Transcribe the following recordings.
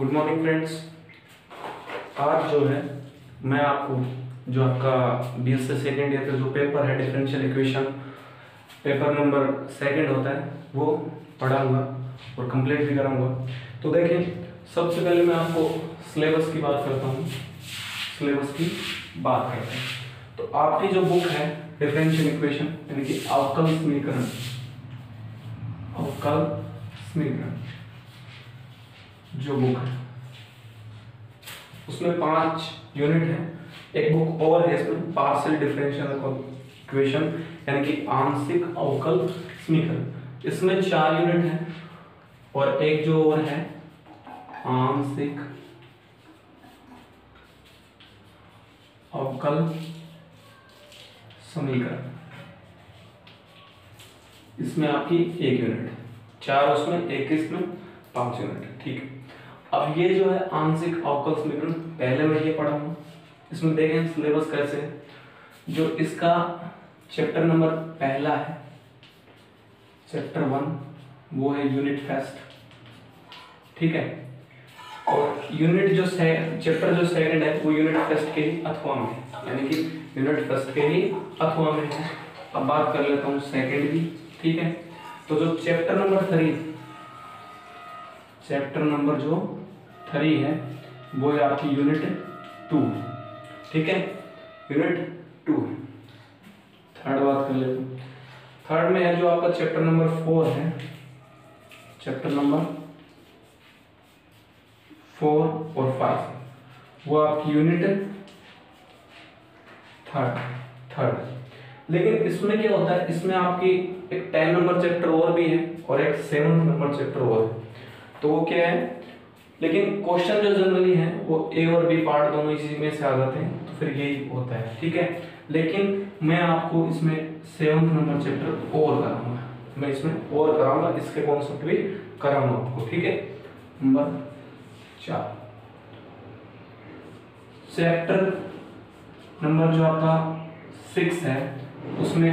Good morning friends. आज जो है मैं आपको जो आपका बीएस से सेकेंड ईयर का जो पेपर है differential equation paper number second होता है वो पढ़ाऊंगा और कंप्लीट भी कराऊंगा। तो देखिए, सबसे पहले मैं आपको सिलेबस की बात करता हूँ। सिलेबस की बात करते हैं तो आपकी जो बुक है डिफरेंशियल इक्वेशन यानी कि अवकल समीकरण जो बुक है उसमें 5 यूनिट है। एक बुक और है इसमें पार्शियल डिफरेंशियल इक्वेशन यानी कि आंशिक अवकल समीकरण, इसमें 4 यूनिट है। और एक जो और है आंशिक अवकल समीकरण, इसमें आपकी 1 यूनिट है। 4 उसमें, 1 इसमें, 5 यूनिट है। ठीक है, अब ये जो है आंशिक अवकल समीकरण पहले मैं ये पढ़ा हूं। इसमें देखें सिलेबस कैसे है। जो इसका चैप्टर नंबर पहला है चैप्टर 1 वो है यूनिट फर्स्ट। ठीक है, और यूनिट जो चैप्टर जो सेकंड है वो यूनिट फर्स्ट के ही अथवा में है, यानी कि यूनिट फर्स्ट के ही अथवा में है। अब बात कर लेता हूँ सेकंड की। ठीक है, तो जो चैप्टर नंबर 3 है वो है आपकी यूनिट 2। ठीक है, यूनिट 2। थर्ड बात कर लेते हैं। थर्ड में है जो आपका चैप्टर नंबर 4 है, चैप्टर नंबर 4 और 5 वो आपकी यूनिट थर्ड। लेकिन इसमें क्या होता है, इसमें आपकी एक 10 नंबर चैप्टर और भी है और एक 7 नंबर चैप्टर और है। तो वो क्या है, लेकिन क्वेश्चन जो जनरली है वो ए और बी पार्ट दोनों इसी में से आ जाते हैं, तो फिर यही होता है। ठीक है, लेकिन मैं आपको इसमें 7 नंबर चैप्टर और कराऊंगा, मैं इसमें और कराऊंगा, इसके कॉन्सेप्ट भी कराऊंगा आपको। ठीक है, नंबर 4 चैप्टर नंबर जो आपका 6 है उसमें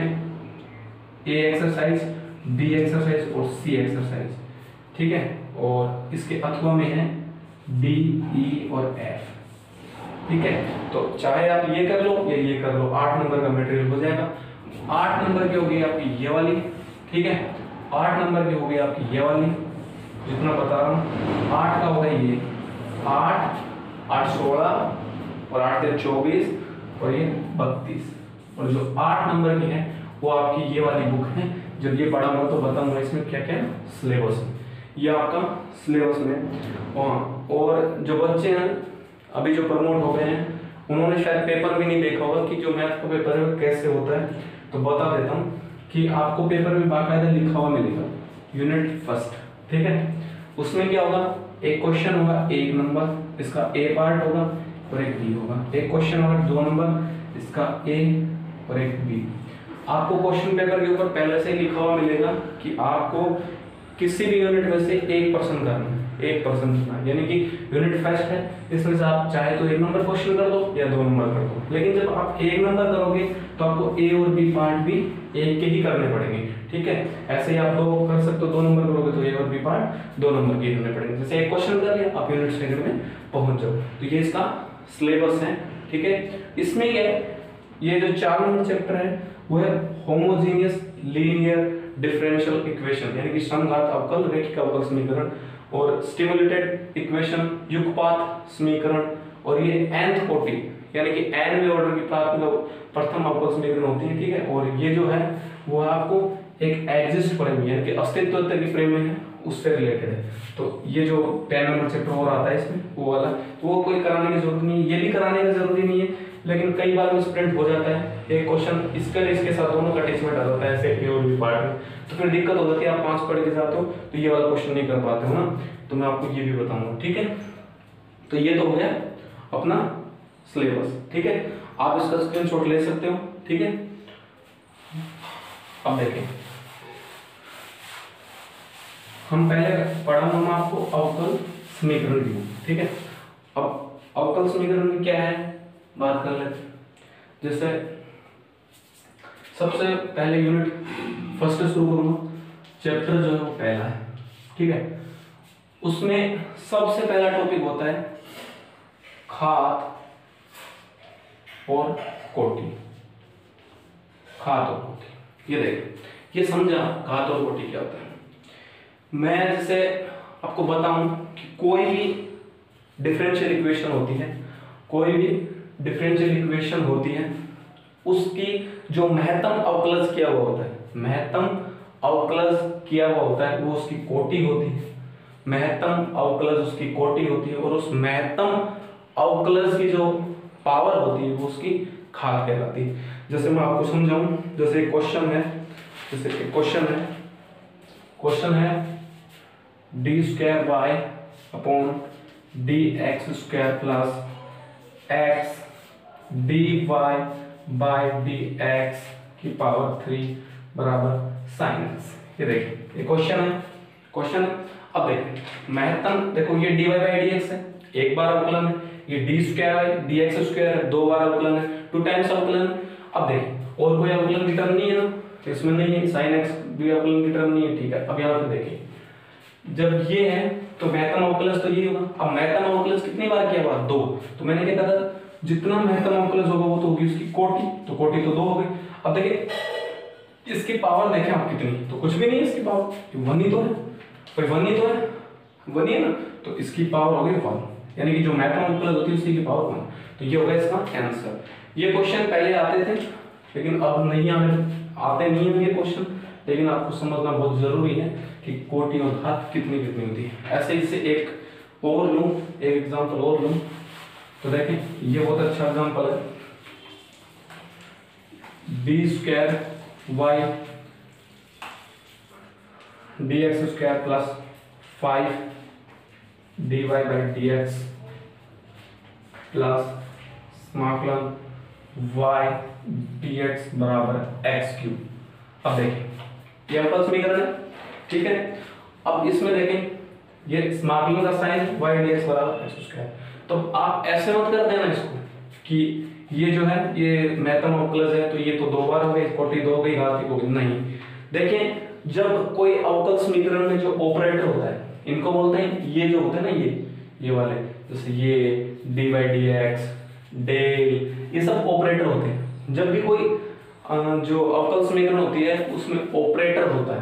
ए एक्सरसाइज, बी एक्सरसाइज और सी एक्सरसाइज। ठीक है, और इसके अथवा में है डी, ई और एफ। ठीक है, तो चाहे आप ये कर लो या ये कर लो, 8 नंबर का मटेरियल हो जाएगा। 8 नंबर की होगी आपकी ये वाली। ठीक है, 8 नंबर की होगी आपकी ये वाली, जितना बता रहा हूँ। 8 का होगा ये 8, 8 16 और 8 24 और ये 32। और जो 8 नंबर की है वो आपकी ये वाली बुक है। जब ये पढ़ाऊंगा तो बताऊंगा इसमें क्या क्या सिलेबस है, ये आपका सिलेबस में। और जो बच्चे हैं अभी जो प्रमोट हो गए हैं उन्होंने शायद पेपर भी नहीं देखा होगा कि जो मैथ का पेपर है कैसे होता है। तो बता देता हूँ कि आपको पेपर में बाकायदा लिखा हुआ मिलेगा यूनिट फर्स्ट। ठीक है, उसमें क्या होगा, एक क्वेश्चन होगा 1 नंबर, इसका ए पार्ट होगा और एक बी होगा। एक क्वेश्चन होगा 2 नंबर, इसका ए और एक बी। आपको क्वेश्चन पेपर के ऊपर पहले से ही लिखा हुआ मिलेगा कि आपको किसी भी यूनिट में से 1% करना है, 1% करना है। यानी कि यूनिट फर्स्ट है, इसमें से आप चाहे तो 1 नंबर क्वेश्चन कर दो या 2 नंबर कर दो। लेकिन जब आप 1 नंबर करोगे तो आपको ए और बी पार्ट भी एक के ही करने पड़ेंगे। ठीक है, ऐसे ही आप 2 कर सकते हो, 2 नंबर करोगे तो ए और बी पार्ट 2 नंबर के करने पड़ेंगे। जैसे एक क्वेश्चन कर लिया, आप यूनिट सेकंड में पहुंच जाओ। तो ये इसका सिलेबस है। ठीक है, इसमें क्या है, ये जो 4 नंबर चैप्टर है वो है होमोजेनियस लीनियर डिफरेंशियल इक्वेशन यानी कि समघात अवकल रैखिक अवकल समीकरण, और स्टिमुलेटेड इक्वेशन युगपात समीकरण, और ये nth कोटि यानी कि nवें ऑर्डर की प्रथम अवकल समीकरण होती है। ठीक है, और ये जो है वो आपको एक एग्जिस्ट फ्रेम यानी कि अस्तित्व की फ्रेम में है उससे रिलेटेड है। तो ये जो 10 नंबर चैप्टर और आता है इसमें वो वाला, तो वो कोई कराने की जरूरत नहीं है, ये भी कराने की जरूरत नहीं है। लेकिन कई बार मिसप्रिंट हो जाता है, एक क्वेश्चन इसके साथ दोनों का अटैचमेंट आ जाता है ऐसे ए और बी पार्ट में, तो फिर दिक्कत हो जाती है। आप 5 पढ़ के जाते हो तो ये वाला क्वेश्चन नहीं कर पाते हो ना, तो मैं आपको ये भी बताऊंगा। ठीक है, तो ये तो हो गया अपना सिलेबस। ठीक है, आप इसका स्क्रीनशॉट ले सकते हो। ठीक है, अब देखें, हम पहले पढ़ा आपको अवकल समीकरण की। ठीक है, अब अवकल समीकरण में क्या है बात कर लेते हैं। जैसे सबसे पहले यूनिट फर्स्ट से शुरू करूंगा, चैप्टर जो है वो पहला है। ठीक है, उसमें सबसे पहला टॉपिक होता है घात और कोटि। घात और कोटि, ये देखिए, ये समझा घात और कोटि क्या होता है। मैं जैसे आपको बताऊं कि कोई भी डिफरेंशियल इक्वेशन होती है, कोई भी डिफरेंशियल इक्वेशन होती है, उसकी जो महत्तम अवकलज किया हुआ होता है, महत्तम अवकलज किया हुआ होता है, वो उसकी कोटि होती है। महत्तम अवकलज उसकी कोटि होती है, और उस महत्तम अवकलज की जो पावर होती है वो उसकी घात कहलाती है। जैसे मैं आपको समझाऊं, जैसे एक क्वेश्चन है, जैसे एक क्वेश्चन है D square Y upon D X square plus X D Y by D X की पावर 3 बराबर साइन एक्स। ये देखिए, ये क्वेश्चन है। अब देखिए महत्तम, देखो ये D Y by D X है, एक बार अवकलन है, ये डी स्क्वायर है डी एक्स स्क्वायर है, दो बार अवकलन है, 2 टाइम्स अवकलन है। अब देखिए और कोई अवकलन की टर्म नहीं है ना, तो इसमें नहीं है, साइन एक्स भी अवकलन की टर्म नहीं है, ठीक है। अब यहाँ पे देखिए जब ये है तो महत्तम अवकलज तो ये होगा। अब महत्तम अवकलज कितनी बार किया हुआ? 2। तो मैंने क्या कहा था, जितना महत्तम अवकलज होगा वो तो होगी उसकी कोटि, तो कोटि तो 2 हो गई। अब देखिए इसकी पावर देखें आप कितनी, तो कुछ भी नहीं है इसकी पावर, 1 ही तो है, कोई 1 ही तो है, 1 ही है ना, तो इसकी पावर होगी 1, यानी कि जो महत्तम अवकलज होती है उसकी की पावर 1। तो ये होगा इसका आंसर। ये क्वेश्चन पहले आते थे लेकिन अब नहीं आते नहीं है ये क्वेश्चन, लेकिन आपको समझना बहुत जरूरी है कि कोटि और घात कितनी कितनी होती है। ऐसे इससे एक और लूं, एक एग्जांपल और लूं, तो देखें ये बहुत अच्छा एग्जांपल है, D square Y D X square plus 5 D Y by D x plus समाकलन वाई डी एक्स बराबर एक्स क्यूब। अब देखें ये अवकल समीकरण है, ठीक है। अब इसमें देखें ये समाकलन का साइन y dx बराबर x स्क्वायर, तो आप ऐसे मत कर देना इसको कि ये जो है ये महत्तम अवकलज है तो ये तो 2 बार हो गई, कोटि 2 हो गई, घात 1 हो गई। नहीं, देखें जब कोई अवकल समीकरण में जो ऑपरेटर होता है इनको बोलते हैं, ये जो होते हैं ना ये वाले, जैसे ये dy dx डेल, ये सब ऑपरेटर होते हैं। जब भी कोई जो अवकल समीकरण होती है उसमें ऑपरेटर होता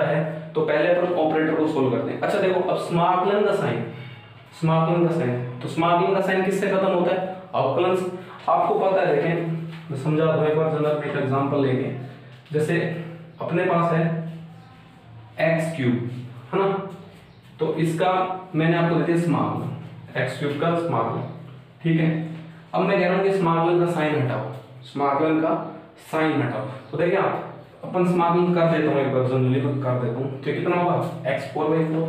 है तो पहले अपन ऑपरेटर को सोल्व करते हैं। अच्छा देखो अब समाकलन का साइन, तो समाकलन का साइन किससे खत्म होता है? अवकलन से। आपको पता है, देखें मैं समझा दूं एक बार, जनरल एक एग्जांपल लेंगे। जैसे अपने पास है x क्यूब, है ना, तो इसका मैंने आपको दे दिया समाकलन, x क्यूब का समाकलन, ठीक है। अब मैं कह रहा हूं कि समाकलन का साइन हटाओ, तो देखिए आप अपन समाकलन कर देता हूं, एक बार जनरली कर देता हूं, तो कितना होगा x4/4,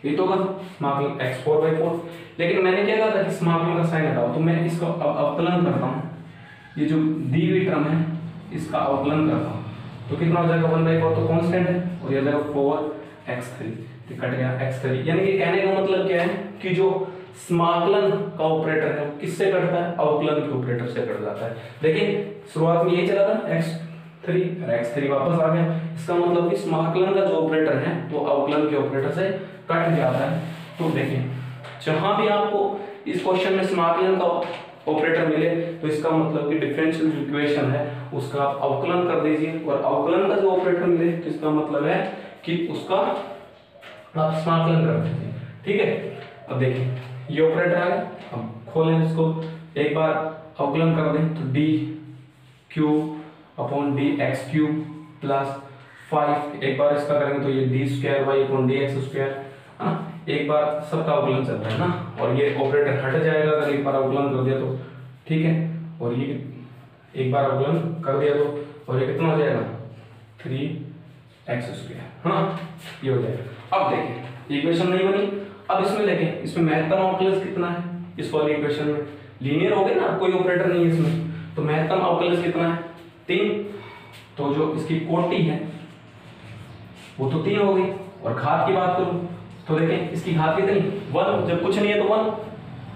ये तो होगा समाकलन x4/4। लेकिन मैंने क्या कहा था कि समाकलन का साइन हटाओ, तो मैं इसका अवकलन करता हूं, ये जो दी हुई टर्म है इसका अवकलन करता हूं, तो कितना हो जाएगा 1/4, तो कांस्टेंट है, और ये जाएगा 4x3, तो कट गया x3। यानी कि कहने का मतलब क्या है कि जो समाकलन का ऑपरेटर है किससे कटता है? अवकलन के ऑपरेटर से कट जाता है। देखिए शुरुआत में यही चला था x3, और x3 वापस आ गया, इसका मतलब कि समाकलन का जो ऑपरेटर है वो अवकलन के ऑपरेटर से कट जाता है। तो देखिए जहां भी आपको इस क्वेश्चन में समाकलन का ऑपरेटर मिले तो इसका मतलब कि डिफरेंशियल इक्वेशन है उसका आप अवकलन कर दीजिए, और अवकलन का जो ऑपरेटर मिले तो इसका मतलब है कि उसका आप समाकलन कर दीजिए, ठीक है। अब देखिए ये ऑपरेटर आ गया, अब खोलें इसको, एक बार अवकलन कर दें तो D cube upon D X cube plus 5, एक बार इसका करेंगे तो ये D square Y upon D X square, है ना, एक बार सबका अवकलन चलता है ना, और ये ऑपरेटर हट जाएगा अगर एक बार अवकलन कर दिया तो, ठीक है। और ये एक बार अवकलन कर दिया तो, और ये कितना हो जाएगा 3x स्क्वायर, है ना, ये हो जाएगा। अब देखिए इक्वेशन नहीं बनी, अब इसमें देखें इसमें महत्तम अवकलज कितना है, इस वाली इक्वेशन में लीनियर हो गया ना, कोई ऑपरेटर नहीं है इसमें, तो महत्तम अवकलज कितना है 3, तो जो इसकी कोटि है वो तो 3 हो गई। और घात की बात करूं तो देखें इसकी घात कितनी 1, जब कुछ नहीं है तो 1,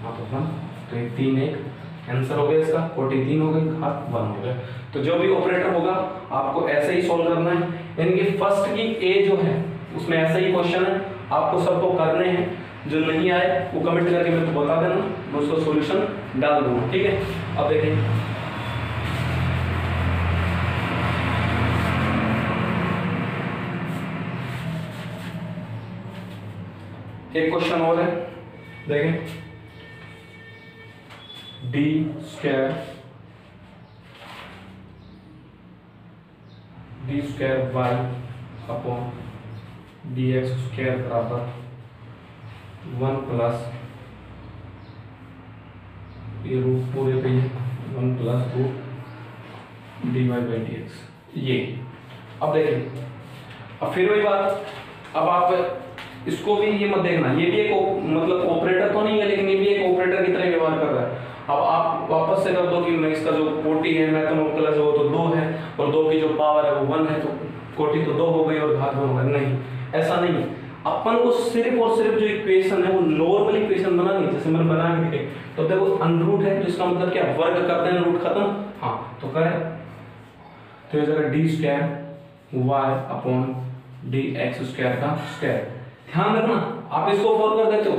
हाँ तो 1, तो एक 3 एक आंसर हो गया इसका, कोटि 3 हो गई, घात 1 हो गया। तो जो भी ऑपरेटर होगा आपको ऐसे ही सॉल्व करना है, यानी कि फर्स्ट की ए जो है उसमें ऐसा ही क्वेश्चन है, आपको सबको करने हैं, जो नहीं आए वो कमेंट करके मेरे को बता देना, मैं उसका सॉल्यूशन डाल दूंगा, ठीक है। अब देखें एक क्वेश्चन और है, देखें D square Y upon D X square बराबर 1 प्लस ये रूट पूरे पे 1 plus root D Y by D x. ये अब देखें, अब फिर वही बात, अब आप इसको भी ये मत देखना, ये भी एक मतलब ऑपरेटर तो नहीं है, लेकिन ये भी एक ऑपरेटर की तरह व्यवहार कर रहा है। अब आप वापस से कर दो कि मैं इसका जो कोटि है मैथमेटिकल वो तो 2 है और 2 की जो पावर है वो 1 है, तो कोटि तो 2 हो गई और घात 1 हो गई। नहीं, ऐसा नहीं है। अपन को सिर्फ और सिर्फ जो इक्वेशन है वो नॉर्मल इक्वेशन बनानी है, जैसे मैंने बना के दिखाई। तो देखो अनरूट है, तो इसका मतलब क्या, वर्ग करते हैं रूट खत्म। हाँ तो करें, तो ये जगह D square Y upon D X square का स्क्वायर। ध्यान रखना, आप इसको फॉर कर देते हो,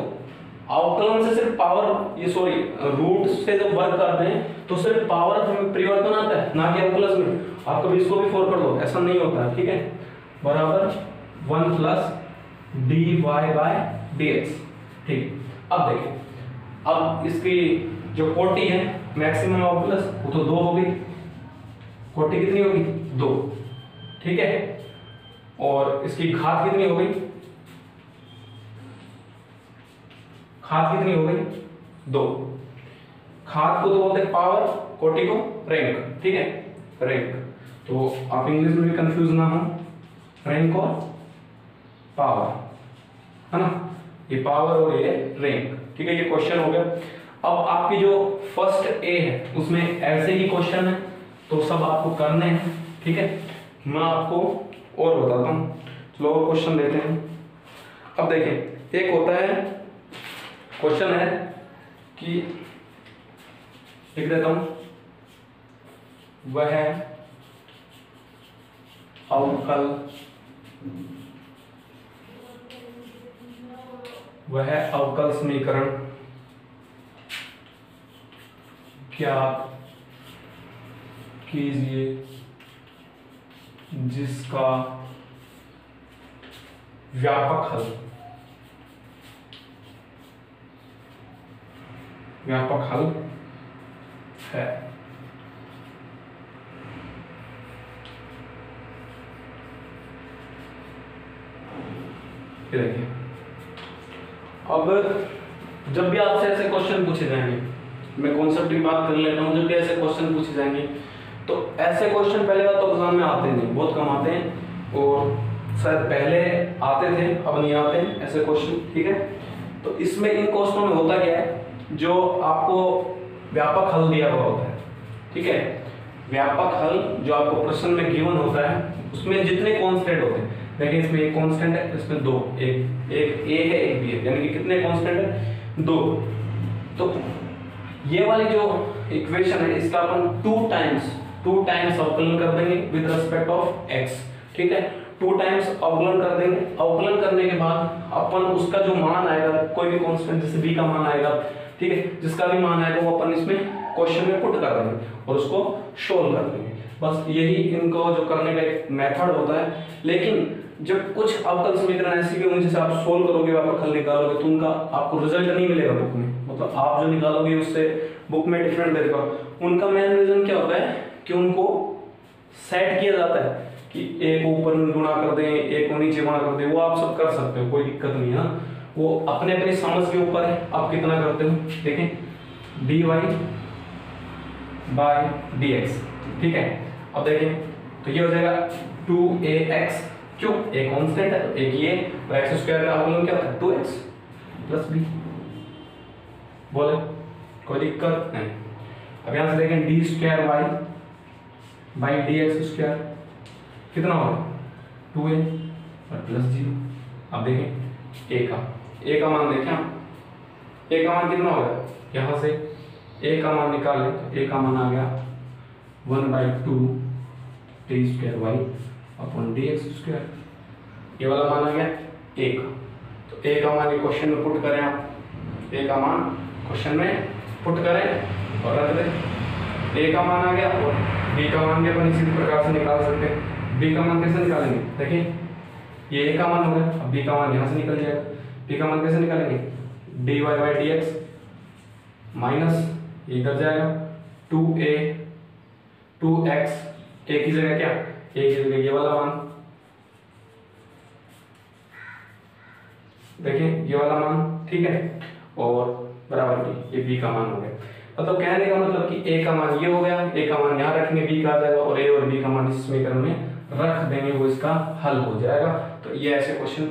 अवकलन से सिर्फ पावर ये सॉरी रूट से जब वर्ग करते हैं तो सिर्फ पावर में परिवर्तन आता है, ना कि अवकलन में। आप कभी इसको भी फॉर कर दो, ऐसा नहीं होता है, ठीक है। बराबर 1 plus D Y by D X, ठीक। अब देखिए, अब इसकी जो कोटि है मैक्सिमम ऑफ प्लस वो तो 2 हो गई, कोटि कितनी होगी 2, ठीक है। और इसकी घात कितनी हो गई, घात कितनी हो गई 2। घात को तो बोलते हैं पावर, कोटि को रैंक, ठीक है, रैंक। तो आप इंग्लिश में भी कंफ्यूज ना हो, रैंक और पावर, है ना, ये पावर और ये रैंक, ठीक है। ये क्वेश्चन हो गया। अब आपकी जो फर्स्ट ए है उसमें ऐसे ही क्वेश्चन है, तो सब आपको करने हैं, ठीक है। मैं आपको और बताता हूँ, चलो और क्वेश्चन लेते हैं। अब देखें, एक होता है क्वेश्चन है कि लिख देता हूं, वह अवकल समीकरण ज्ञात कीजिए जिसका व्यापक हल है। ये देखिए, अब जब भी आपसे ऐसे क्वेश्चन पूछे जाएंगे, मैं कॉन्सेप्ट की बात कर लेता हूँ, जब भी ऐसे क्वेश्चन पूछे जाएंगे तो ऐसे क्वेश्चन पहले बात तो एग्जाम में आते नहीं, बहुत कम आते हैं, और शायद पहले आते थे अब नहीं आते हैं ऐसे क्वेश्चन, ठीक है। तो इसमें इन क्वेश्चनों में होता क्या है, जो आपको व्यापक हल दिया हुआ होता है, ठीक है। व्यापक हल जो आपको प्रश्न में गिवन होता है उसमें जितने कांस्टेंट होते हैं, देखिए इसमें एक कांस्टेंट है, इसमें 2, एक ए है एक बी है, यानी कि कितने कांस्टेंट है 2। तो ये वाली जो इक्वेशन है इसका अपन 2 टाइम्स अवकलन कर देंगे विद रिस्पेक्ट ऑफ x, ठीक है। 2 टाइम्स अवकलन कर देंगे, अवकलन करने के बाद अपन उसका जो मान आएगा, कोई भी कांस्टेंट जैसे b का मान आएगा, ठीक है, जिसका भी मान आएगा वो अपन इसमें क्वेश्चन में पुट कर देंगे और उसको सोल्व कर देंगे। बस यही इनको जो करने का एक मेथड होता है। लेकिन जब कुछ अवकल समीकरण ऐसी भी होंगे जिसे आप सोल्व करोगे, व्यापक हल निकालोगे, तो उनका आपको रिजल्ट नहीं मिलेगा बुक में, मतलब आप जो निकालोगे उससे बुक में डिफरेंट देगा। उनका मेन रीजन क्या होता है कि उनको सेट किया जाता है कि एक ऊपर गुणा कर दें, एक को नीचे गुणा कर दें, वो आप सब कर सकते हो, कोई दिक्कत नहीं है। वो अपने अपनी समझ के ऊपर है आप कितना करते हो। देखें dy बाय dx, ठीक है। अब देखें तो ये हो जाएगा 2ax, क्यों, एक कांस्टेंट है तो एक ये, तो x स्क्वायर का अवकलन क्या होता है 2x प्लस b, बोले कोई दिक्कत नहीं। अब यहां से देखें D square Y by D X square कितना होगा 2a और प्लस 0। अब देखें a का मान देखें, a का मान कितना होगा, यहां से a का मान निकालें तो a का मान आ गया 1/2 D square Y upon D X square, ये वाला मान आ गया 1। तो ए का मान क्वेश्चन में पुट करें, आप ए का मान क्वेश्चन में पुट करें और रख दें। ए का मान आ गया और बी का मान भी अपन इसी प्रकार से निकाल सकते हैं। बी का मान कैसे निकालेंगे, देखिए ये ए का मान हो गया, अब बी का मान यहाँ से निकल जाएगा। बी का मान कैसे निकालेंगे, D Y by D X minus इधर जाएगा 2a 2x, ए की जगह क्या, ए की जगह ये वाला मान, देखिए ये वाला मान, ठीक है, और बराबर बी, ये बी का मान हो गया। मतलब कहने का मतलब कि ए का मान ये हो गया, ए का मान यहाँ रखेंगे, बी का आ जाएगा, और ए और बी का मान इस समीकरण में रख देंगे, वो इसका हल हो जाएगा। तो ये ऐसे क्वेश्चन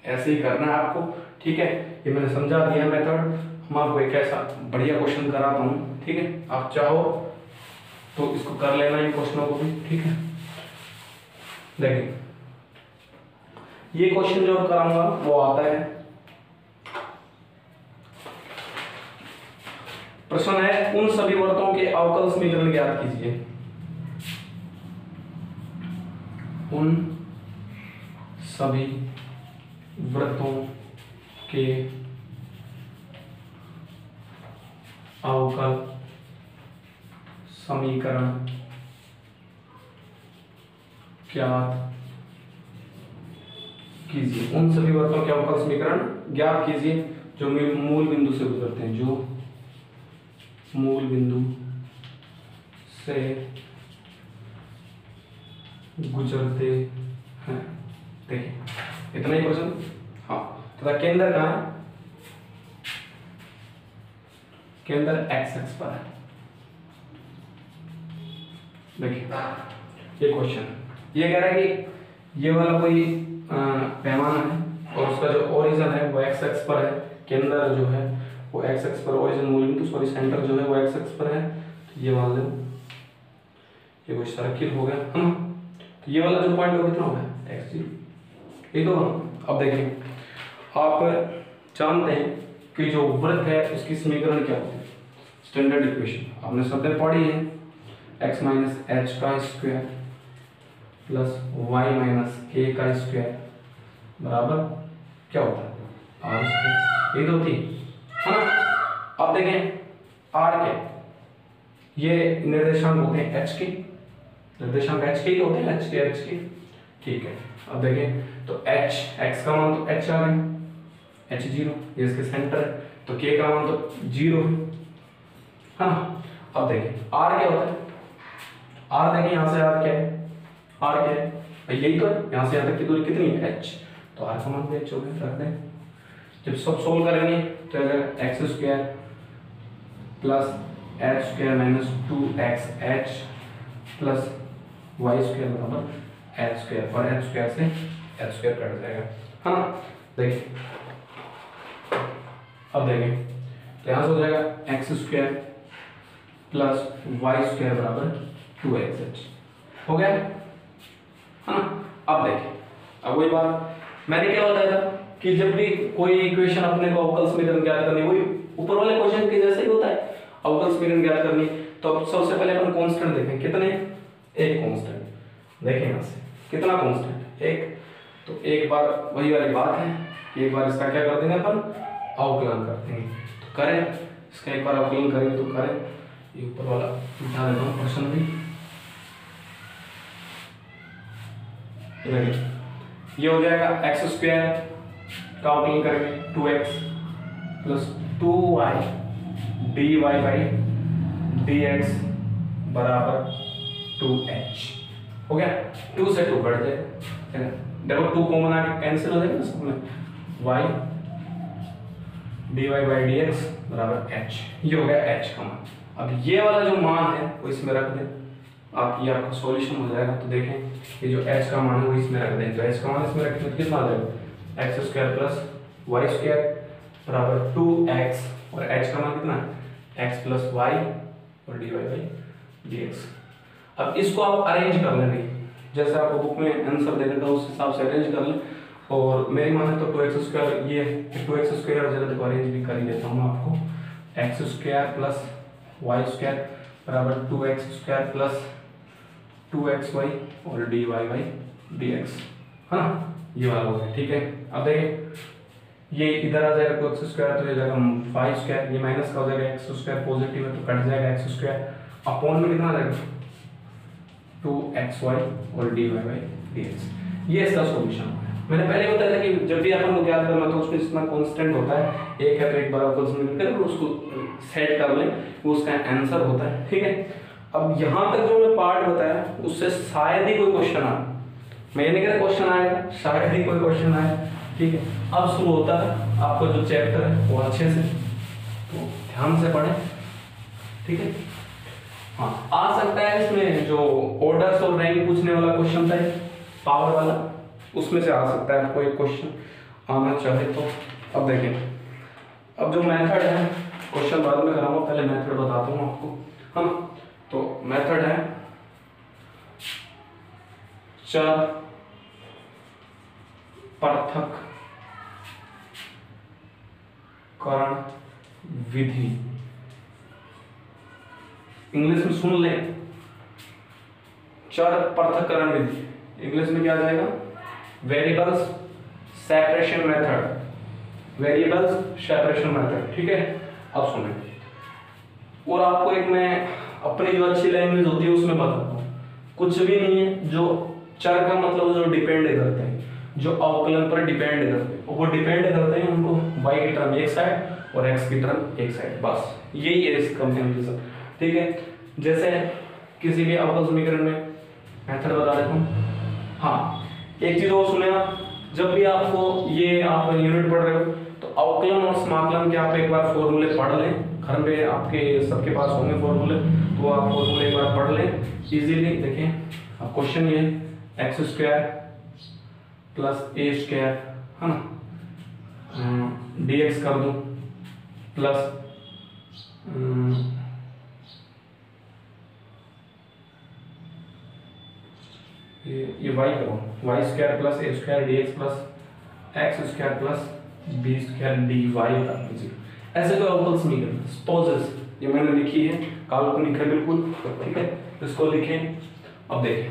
ऐसे ही करना है आपको, ठीक है। ये मैंने समझा दिया मेथड, हम आपको एक ऐसा बढ़िया क्वेश्चन कराता हूँ, ठीक है। आप चाहो तो इसको कर लेना इन क्वेश्चनों को भी, ठीक है। देखिए ये क्वेश्चन जो कराऊंगा वो आता है, प्रश्न है उन सभी वर्तों के अवकल समीकरण ज्ञात कीजिए। उन सभी वृत्तों के अवकल समीकरण ज्ञात कीजिए। उन सभी वृत्तों के अवकल समीकरण ज्ञात कीजिए जो मूल बिंदु से गुजरते हैं, जो मूल बिंदु से गुजरते हैं। देखिए इतना ही क्वेश्चन, हाँ। तथा केंद्र कहाँ है, केंद्र एक्स एक्स पर है। देखिए ये क्वेश्चन ये कह रहा है कि ये वाला कोई पैमाना है और उसका जो ओरिजिन है वो एक्स एक्स पर है, केंद्र जो है वो एक्स एक्स पर, ओरिजिन मूल बिंदु सॉरी सेंटर जो है वो एक्स एक्स पर है। तो ये मान लो ये कोई सर्किल हो गया, है ना। तो ये वाला जो पॉइंट हो कितना होगा, एक्स जीरो, ये तो। अब देखिए आप जानते हैं कि जो वृत्त है उसकी समीकरण क्या होती है, स्टैंडर्ड इक्वेशन आपने सब में पढ़ी है, x माइनस एच का स्क्वायर प्लस वाई माइनस ए का स्क्वायर बराबर क्या होता है, आर स्क्वायर। ये तो थी, है ना। अब देखें आर के ये निर्देशांक होते हैं एच के, निर्देशांक एच के होते हैं, एच के, ठीक है। अब देखें तो एच एक्स का मान तो एच आ गया, एच जीरो, ये इसके सेंटर है, तो के का मान तो जीरो है, हाँ। अब देखें आर क्या होता है, आर देखें यहाँ से आर क्या है, आर क्या है यही तो है, यहाँ से यहाँ तक की दूरी कितनी है, एच, तो आर का मान भी एच हो गया, रख दें। जब सब सोल्व करेंगे तो अगर X square plus H square minus 2x H plus Y square बराबर एच स्क्वायर, और एच स्क्वायर से एच स्क्वायर कट जाएगा, है ना। देखिए अब देखें तो यहाँ से हो जाएगा x square plus Y square बराबर 2xh, हो गया, है ना। अब देखिए अब वही बात मैंने क्या बताया था कि जब भी कोई इक्वेशन अपने को अवकल समीकरण ज्ञात करनी, वही ऊपर वाले क्वेश्चन के जैसे ही होता है, अवकल समीकरण ज्ञात करनी। तो अब सबसे पहले अपन कांस्टेंट देखें, कितने, एक कांस्टेंट। देखें यहाँ से कितना कांस्टेंट, एक, तो एक बार वही वाली बात है, एक बार इसका क्या कर देंगे अपन, अवकलन कर देंगे। तो करें इसका, एक बार अवकलन करेंगे तो करें, ये ऊपर वाला उठा देता हूँ प्रश्न भी। ये हो जाएगा एक्स स्क्वायर का अवकलन करेंगे 2x plus 2y dy by dx बराबर 2h, हो गया। 2 से 2 कट जाएगा, देखो 2 कॉमन आके कैंसिल हो जाएगा ना सब में, y dy बाई dx बराबर h, ये हो गया h का मान। अब ये वाला जो मान है वो इसमें रख दें आप, ये आपका सॉल्यूशन हो जाएगा। तो देखें ये जो h का मान है वो इसमें रख दें, तो h का मान इसमें रखें तो कितना आ जाएगा, x square plus Y square बराबर 2x, और h का मान कितना है, x प्लस वाई और dy बाई dx। अब इसको आप अरेंज कर लेंगे, जैसे आपको बुक में आंसर दे देता हूँ उस हिसाब से अरेंज कर लें। और मेरी मान है तो 2x स्क्वायर, ये 2x स्क्वायर जगह देखो अरेंज भी कर ही देता हूँ आपको, x square plus Y square बराबर 2x स्क्वायर प्लस 2xy और dy बाई dx, है ना, ये वाला हो गया, ठीक है। अब देखिए ये इधर आ जाएगा एक्स स्क्वायर, तो ये जाएगा 5 स्क्वायर, ये माइनस का हो जाएगा, एक्स स्क्वायर पॉजिटिव है तो कट जाएगा एक्स स्क्वायर, अपॉन में कितना आ जाएगा 2xy और dy बाई dx। ये इसका सॉल्यूशन है। मैंने पहले बताया था कि जब भी अपन को ज्ञात करना तो उसमें जितना कांस्टेंट होता है एक है तो एक बार अवकल समीकरण करें उसको सेट कर लें, वो उसका आंसर होता है। ठीक है, अब यहाँ तक जो मैं पार्ट बताया उससे शायद ही कोई क्वेश्चन आए, मैं ये नहीं कह रहा क्वेश्चन आएगा, शायद ही कोई क्वेश्चन आए। ठीक है, अब शुरू होता है आपका जो चैप्टर है वो अच्छे से तो ध्यान से पढ़ें। ठीक है, हाँ आ सकता है इसमें जो ऑर्डर्स और रैंक पूछने वाला क्वेश्चन था पावर वाला, उसमें से आ सकता है आपको एक क्वेश्चन आना चाहे तो। अब देखें, अब जो मेथड है क्वेश्चन बाद में कराऊंगा, पहले मेथड बताता हूँ आपको। हाँ, तो मेथड है चर पृथक्करण विधि। इंग्लिश में सुन लें, चर पृथक्करण विधि, इंग्लिश में क्या आ जाएगा variables separation method, variables separation method. ठीक है, अब सुने, और आपको एक मैं अपनी जो अच्छी लैंग्वेज होती है उसमें बताता हूँ, कुछ भी नहीं है जो चर का मतलब जो डिपेंड करते हैं, जो अवकलन पर डिपेंड करते हैं, वो डिपेंड करते हैं उनको y की टर्म एक साइड और x की टर्म एक साइड, बस यही है इस कंपैरिजन। ठीक है, जैसे किसी भी अवकल समीकरण में मेथड बता देता हूँ। हाँ, एक चीज और सुने आप, जब भी आपको ये आप यूनिट पढ़ रहे हो तो अवकलन और समाकलन के आप एक बार फॉर्मूले पढ़ लें, घर में आपके सबके पास होंगे फॉर्मूले, तो आप फॉर्मूले एक बार पढ़ लें इजीली। देखें, अब क्वेश्चन ये x square plus a square है ना, dx कर दूं प्लस ये y करो, y square plus a square dx plus x square plus b square dy कर दीजिए। ऐसे कोई अवकल समीकरण सपोजेस ये मैंने लिखी है, काल्पनिक है बिल्कुल। ठीक है, इसको लिखें। अब देखें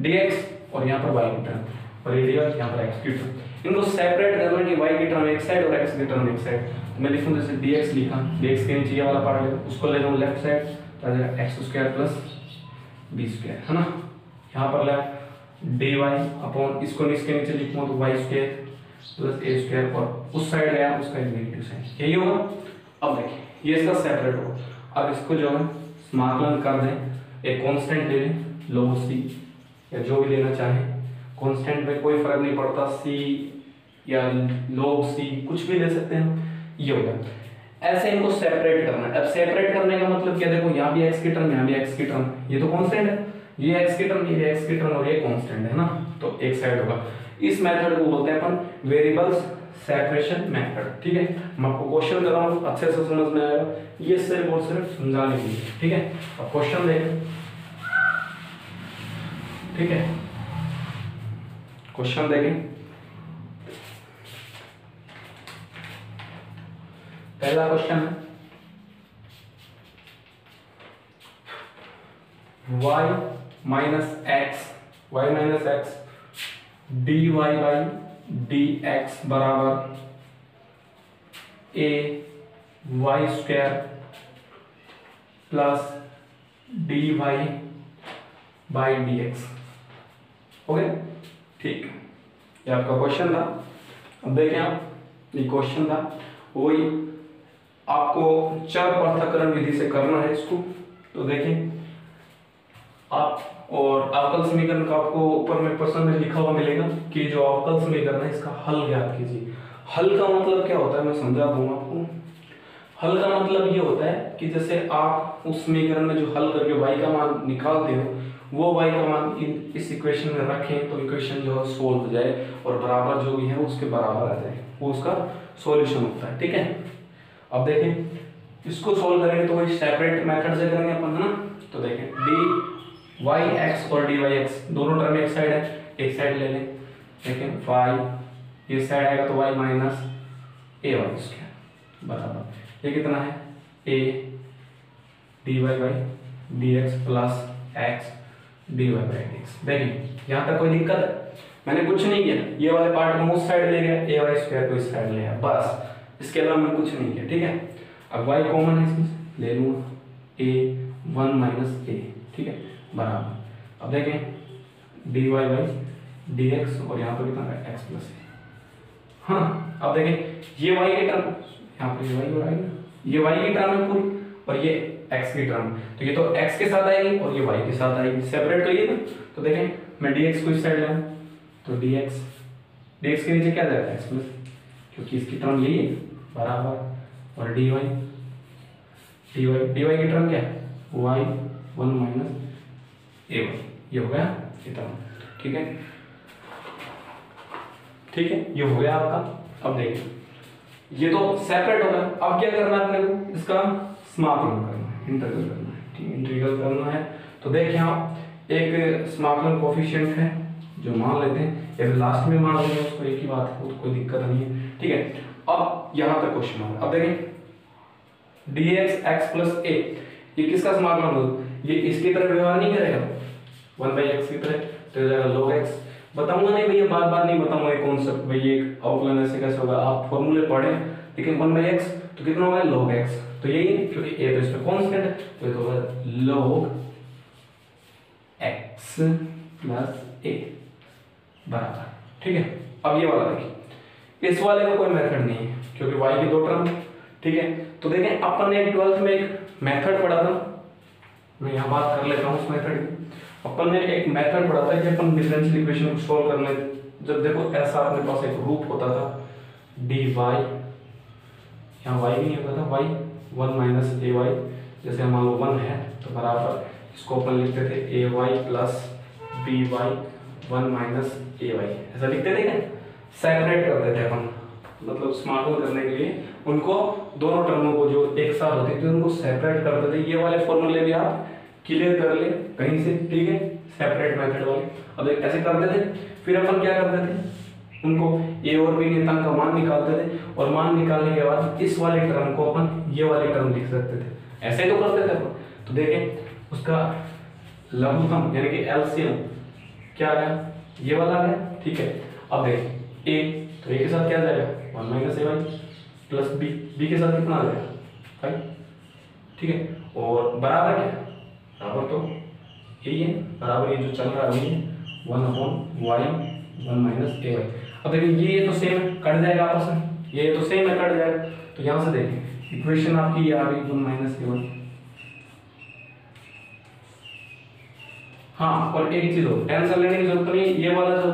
dx और यहाँ पर y की टर्म और ये dy यहाँ पर x की टर्म, इनको सेपरेट करना कि y की टर्म एक साइड और x की टर्म एक साइड। मैं लिखूं जैसे dx लिखा, dx के नीचे ये वाला पार्ट लेगा, उसको ले लूं लेफ्ट साइड, तो आ जाएगा x square plus b square है ना। यहाँ पर ले dy अपॉन इसको इसके नीचे लिखूंगा तो y square plus a square, और उस साइड गया उसका नेगेटिव साइन, यही होगा। अब देखिए ये इसका सेपरेट होगा। अब इसको जो है समाकलन कर दें, एक कांस्टेंट ले लें log c या जो भी लेना चाहे, कांस्टेंट में कोई फर्क नहीं पड़ता, c या log c कुछ भी ले सकते हैं। ये होगा, ऐसे इनको सेपरेट करना है। अब सेपरेट करने का मतलब क्या, देखो यहाँ भी x की टर्म यहाँ भी x की टर्म, ये तो कांस्टेंट है, ये x की टर्म ये x की टर्म और ये कांस्टेंट है ना, तो एक साइड होगा। इस मेथड को बोलते हैं अपन वेरिएबल्स सेपरेशन मेथड। ठीक है, मैं आपको क्वेश्चन कर रहा हूँ अच्छे से समझ में आएगा, ये सिर्फ और सिर्फ समझाने के लिए। ठीक है, अब क्वेश्चन देखें। ठीक है, क्वेश्चन देखें। पहला क्वेश्चन है y minus x dy by dx बराबर a y square plus dy by dx। Okay, ठीक, ये आपका क्वेश्चन था। अब देखें आप, ये क्वेश्चन था वही आपको चर पृथक्करण विधि से करना है इसको। तो देखें आप, और अवकल समीकरण का आपको ऊपर में प्रश्न में लिखा हुआ मिलेगा कि जो अवकल समीकरण है इसका हल ज्ञात कीजिए। हल का मतलब क्या होता है मैं समझा दूंगा आपको। हल का मतलब ये होता है कि जैसे आप उस समीकरण में जो हल करके y का मान निकालते हो, वो y का मान इस इक्वेशन में रखें तो इक्वेशन जो है सोल्व हो जाए और बराबर जो भी है उसके बराबर आ जाए, वो उसका सॉल्यूशन होता है। ठीक है, अब देखें इसको सोल्व करेंगे तो वही सेपरेट मेथड से करेंगे अपन, है ना। तो देखें dy x और dy x दोनों टर्म एक साइड है, एक साइड ले लें। देखें y ये साइड आएगा तो y minus a y square बराबर ये कितना है a dy by dx plus x dy by dx। देखिए यहाँ तक कोई दिक्कत है, मैंने कुछ नहीं किया, ये वाले पार्ट को उस साइड ले गया, ए वाई स्क्वायर को इस साइड ले गया, बस इसके अलावा मैंने कुछ नहीं किया। ठीक है, अब y कॉमन है इसमें, ले लूँगा a 1 माइनस a, ठीक है, बराबर। अब देखें dy बाई dx और यहाँ पर कितना है x प्लस a। हाँ, अब देखें ये y की टर्म, यहाँ पर ये y और आएगी, ये y की टर्म है पूरी और ये x की टर्म, तो ये तो x के साथ आएगी और ये y के साथ आएगी, सेपरेट तो ये ना। तो देखें मैं dx को इस साइड लाऊं तो dx के नीचे क्या जाएगा x प्लस, क्योंकि इसकी टर्म यही है, बराबर। और dy की टर्म क्या है y 1 माइनस a, ये हो गया ये टर्म। ठीक है, ठीक है, ये हो गया आपका। अब देखिए ये तो सेपरेट हो गया, अब क्या करना है अपने को, इसका समाकलन करना है, इंटीग्रल करना है। ठीक है, इंटीग्रल करना है। तो देखिए आप एक समाकलन कोफिशिएंट है जो मान लेते हैं, या फिर लास्ट में मान लेंगे उसको, एक ही बात है, तो कोई दिक्कत नहीं है। ठीक है, अब यहाँ तक क्वेश्चन है। अब देखें dx x प्लस a, ये किसका समाकलन होगा, ये इसकी तरह व्यवहार नहीं करेगा 1/x की तरह, तो हो जाएगा log x। बताऊंगा नहीं भैया, बार बार नहीं बताऊंगा ये कॉन्सेप्ट, भाई ये आउटलाइन ऐसे कैसे होगा, आप फॉर्मूले पढ़े, लेकिन 1/x तो कितना होगा log x, तो यही है क्योंकि a तो इसमें कांस्टेंट है, तो ये तो होगा log x प्लस a बराबर। ठीक है, अब ये वाला देखिए, इस वाले का कोई मेथड नहीं है क्योंकि y की दो टर्म। ठीक है, तो देखें अपन ने 12th में एक मेथड पढ़ा था, मैं यहाँ बात कर लेता हूँ उस मेथड की। अपन ने एक मेथड पढ़ा था कि अपन डिफरेंशियल इक्वेशन को सॉल्व करने, जब देखो ऐसा अपने पास एक रूप होता था dy, यहाँ y भी नहीं होता था, y 1 माइनस ay, जैसे मान लो 1 है तो बराबर इसको अपन लिखते थे ay plus by 1 minus ay, ऐसा लिखते थे क्या, सेपरेट करते थे अपन, मतलब समाकलन करने के लिए उनको दोनों टर्मों को जो एक साथ होती थी उनको सेपरेट करते थे। ये वाले फॉर्मूले भी आप क्लियर कर ले कहीं से, ठीक है, सेपरेट मेथड वाले। अब ऐसे करते थे, फिर अपन क्या करते थे, उनको a और b नियतांक का मान निकालते थे, और मान निकालने के बाद इस वाले टर्म को अपन ये वाले टर्म लिख सकते थे, ऐसे तो करते थे अपन। तो देखें उसका लघुत्तम यानी कि एलसीएम क्या आ गया, ये वाला आ गया। ठीक है, अब देखें a, तो a के साथ क्या जाएगा 1 माइनस ay प्लस b के साथ कितना आ जाएगा 5। ठीक है, और बराबर क्या, बराबर तो यही है, बराबर ये जो चल रहा है ये 1/y 1 माइनस ay। अब देखिए ये तो सेम कट जाएगा आपस में, ये तो सेम है, कट जाएगा, तो यहाँ से देखिए इक्वेशन आपकी ये आ गई 1 माइनस a1। हाँ, और एक चीज हो, टेंशन लेने की जरूरत नहीं, ये वाला जो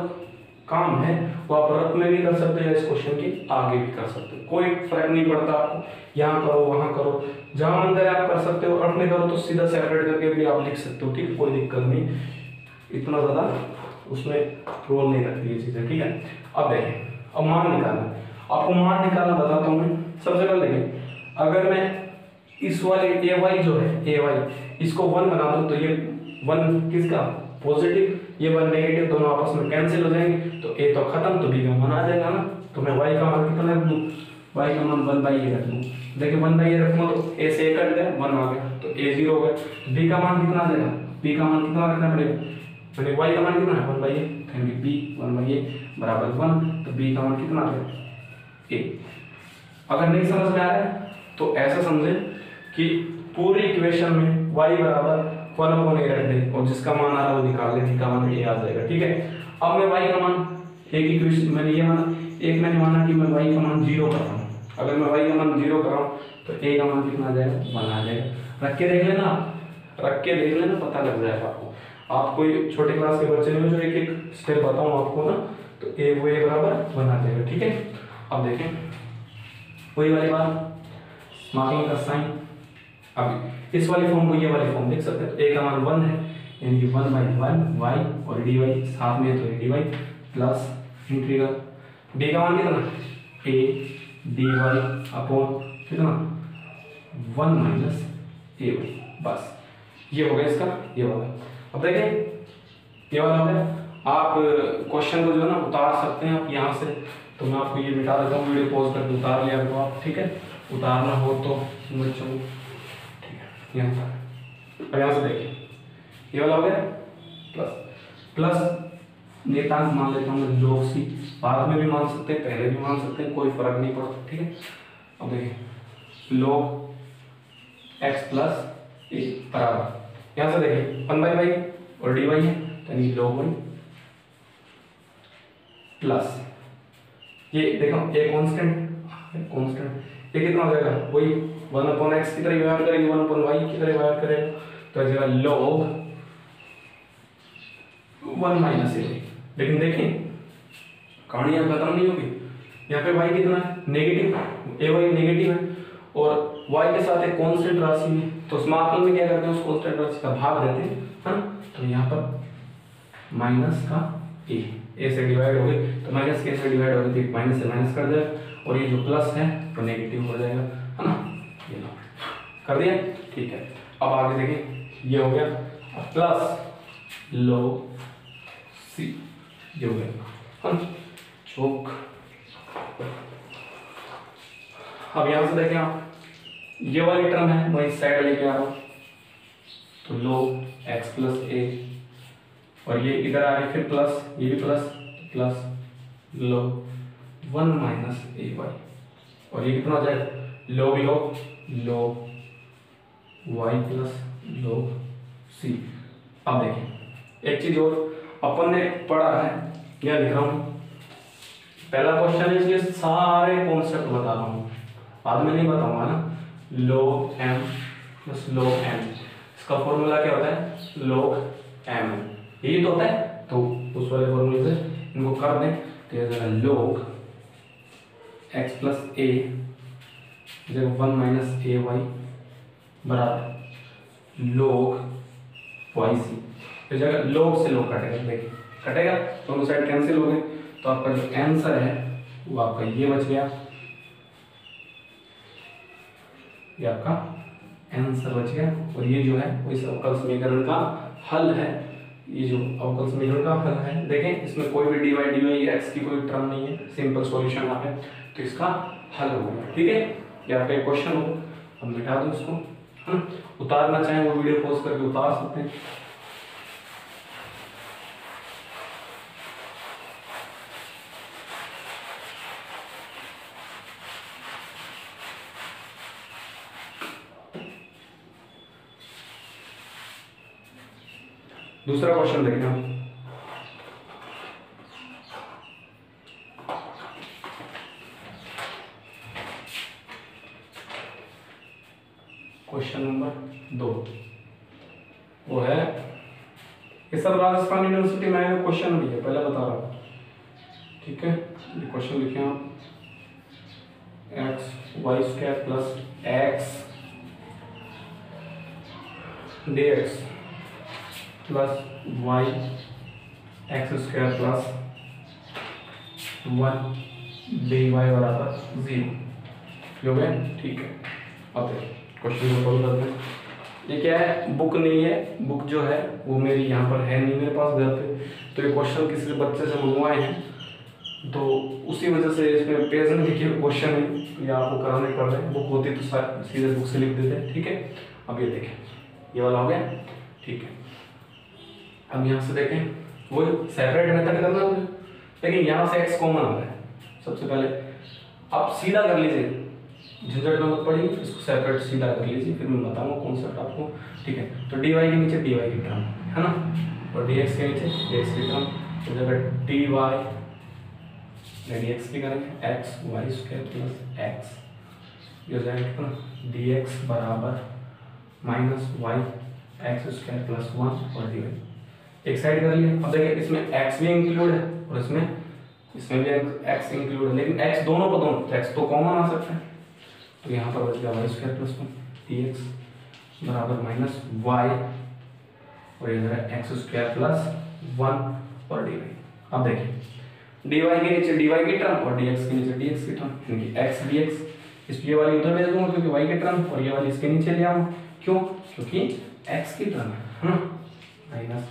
काम है वो आप रफ में भी कर सकते हो, इस क्वेश्चन के आगे भी कर सकते हो, कोई फर्क नहीं पड़ता आपको, यहाँ करो वहां करो, जहां मन करे आप कर सकते हो, रफ में करो तो सीधा सेपरेट करके भी आप लिख सकते हो। ठीक है, कोई दिक्कत नहीं, इतना ज्यादा उसमें रोल नहीं रखती ये चीजें। ठीक है, अब देखें, अब मान निकालना, आपको मान निकालना बताता हूँ मैं। सबसे पहले देखें, अगर मैं इस वाले ay जो है ay इसको 1 बना दूं तो ये 1 किसका पॉजिटिव, ये 1 नेगेटिव, दोनों आपस में कैंसिल हो जाएंगे, तो a तो खत्म, तो b का मान आ जाएगा ना। तो मैं y का मान कितना रख दूं, y का मान 1/a रख दूं। देखिए 1/a रखूंगा तो a से a कट गया, 1 आ गया, तो a 0 हो गया। b का मान कितना आ जाएगा, b का मान कितना रखना पड़ेगा, मैंने y का मान कितना है 1/a, यानी b 1/a बराबर 1, तो b का मान कितना आ गया a। अगर नहीं समझ में आ रहा है तो ऐसा समझे कि पूरी इक्वेशन में y बराबर 1/a रख दे और जिसका मान आ रहा है वो निकाल ले, का मान a आ जाएगा। ठीक है, अब मैं y का मान एक इक्वेशन मैंने ये माना, एक मैंने माना कि मैं y का मान 0 कर रहा हूँ। अगर मैं y का मान 0 कर रहा हूँ तो a का मान कितना आ जाएगा 1 आ जाएगा। रख के देख लेना, रख के देख लेना, पता लग जाएगा आपको। आप कोई छोटे क्लास के बच्चे नहीं हो जो एक एक स्टेप बताऊँ आपको ना, तो a वो a बराबर 1 आ जाएगा। ठीक है, अब देखें वही वाली बात, स्मॉकिंग का साइन, अब इस वाले फॉर्म को ये वाले फॉर्म देख सकते हैं। a का मान 1 है, यानी कि 1/1 y और dy साथ में तो dy प्लस इंटीग्रल b का मान कितना a dy अपॉन कितना 1 माइनस ay, बस ये हो गया इसका ये वाला। अब देखें ये वाला हो गया। आप क्वेश्चन को जो है ना उतार सकते हैं आप यहाँ से, तो मैं आपको ये मिटा देता हूँ, वीडियो पॉज करके उतार लिया तो आप, ठीक है, उतारना हो तो बच्चों, ठीक है, यहाँ तक। अब यहाँ से देखिए ये वाला हो गया प्लस प्लस नियतांक मान लेता हूँ log c, बाद में भी मान सकते हैं, पहले भी मान सकते हैं, कोई फर्क नहीं पड़ता। ठीक है, अब देखिए log x प्लस ए बराबर, यहाँ से देखिए 1/y और dy है, यानी log 1 प्लस ये देखो ए कांस्टेंट, ये कितना हो जाएगा, वही 1/x की तरह व्यवहार करेगी, 1/y की तरह व्यवहार करेगा, तो आ जाएगा log 1 माइनस ए। लेकिन देखिए कहानी यहाँ खत्म नहीं होगी, यहाँ पे y कितना है, नेगेटिव, ए वाई नेगेटिव है और y के साथ एक कांस्टेंट राशि है, तो समाकलन में क्या करते हैं, उस कांस्टेंट राशि का भाग देते हैं, है ना। तो यहाँ पर माइनस का ए से डिवाइड हो गई, तो माइनस के से डिवाइड हो गई, तो माइनस से माइनस कर दिया और ये जो प्लस है तो नेगेटिव हो जाएगा, है ना। ये लो कर दिया, ठीक है। अब आगे देखिए ये हो गया प्लस log c, ये हो गया चौक। अब यहां से देखें आप, ये वाली टर्म है वही साइड लेके आ रहा हूं, तो log x प्लस ए, और ये इधर आ गया फिर प्लस, ये भी प्लस log 1 माइनस ए वाई, और ये कितना हो जाएगा log y plus log c। अब देखिए एक चीज और अपन ने पढ़ा है, क्या लिख रहा हूं, पहला क्वेश्चन है इसलिए सारे कॉन्सेप्ट बता रहा हूं, बाद में नहीं बताऊंगा ना। log m plus log n, इसका फॉर्मूला क्या होता है, log m, यही तो होता है, तो उस वाले फॉर्मूले से इनको कर दें, तो ये जाएगा log x प्लस ए 1 माइनस ए वाई बराबर log वाई सी, तो जगह log से log कटेगा, देखिए कटेगा, दोनों साइड कैंसिल हो गए, तो आपका जो आंसर है वो आपका ये बच गया, ये आपका आंसर बच गया, और ये जो है वो इस अवकल समीकरण का हल है, ये जो अवकल समीकरण का हल है। देखें इसमें कोई भी dy x की कोई टर्म नहीं है, सिंपल सॉल्यूशन आप है, तो इसका हल होगा। ठीक है, ये आपका एक क्वेश्चन हो, अब मिटा दो इसको, है ना। उतारना चाहें वो वीडियो पॉज करके उतार सकते हैं। दूसरा क्वेश्चन देखना, क्वेश्चन नंबर 2, वो है, ये सब राजस्थान यूनिवर्सिटी में क्वेश्चन भी है, पहले बता रहा हूँ। ठीक है, ये क्वेश्चन लिखे आप, x y square plus x dx plus y x square plus 1 dy बराबर 0, हो गया। ठीक है, अब क्वेश्चन को सॉल्व करते हैं। ये क्या है, बुक नहीं है, बुक जो है वो मेरी यहाँ पर है नहीं मेरे पास घर पे, तो ये क्वेश्चन किसी बच्चे से मंगवाए हैं, तो उसी वजह से इसमें पेज में लिखे क्वेश्चन है, तो ये आपको कराने पड़ रहे हैं। बुक होती तो सीधे बुक से लिख देते। ठीक है, अब ये देखें, ये वाला हो गया। ठीक है, अब यहाँ से देखें, वही सेपरेट मेथड करना है, लेकिन यहाँ से x कॉमन आ रहा है। सबसे पहले आप सीधा कर लीजिए, झंझट में मत पड़िए, इसको सेपरेट सीधा कर लीजिए, फिर मैं बताऊंगा कॉन्सेप्ट आपको। ठीक है, तो dy के नीचे dy की टर्म है ना, और dx के नीचे dx की टर्म, तो जगह dy dx की करेंगे x y square plus x, ये हो जाएगा कितना, dx बराबर minus y x square plus 1 और dy। एक साइड कर लिया। अब देखिए इसमें x भी इंक्लूड है और इसमें भी x इंक्लूड है, लेकिन x दोनों को दोनों, तो x तो कॉमन आ सकता है, तो यहाँ पर बच गया वाई स्क्वायर प्लस 1 dx बराबर माइनस y, और इधर एक्स स्क्वायर प्लस 1 और dy। अब देखिए dy के नीचे dy की टर्म और dx के नीचे dx की टर्म, क्योंकि x dx, इस ये वाली उधर भेज दूंगा क्योंकि y की टर्म, और ये वाली इसके नीचे ले आऊँ, क्यों, क्योंकि x की टर्म है ना, माइनस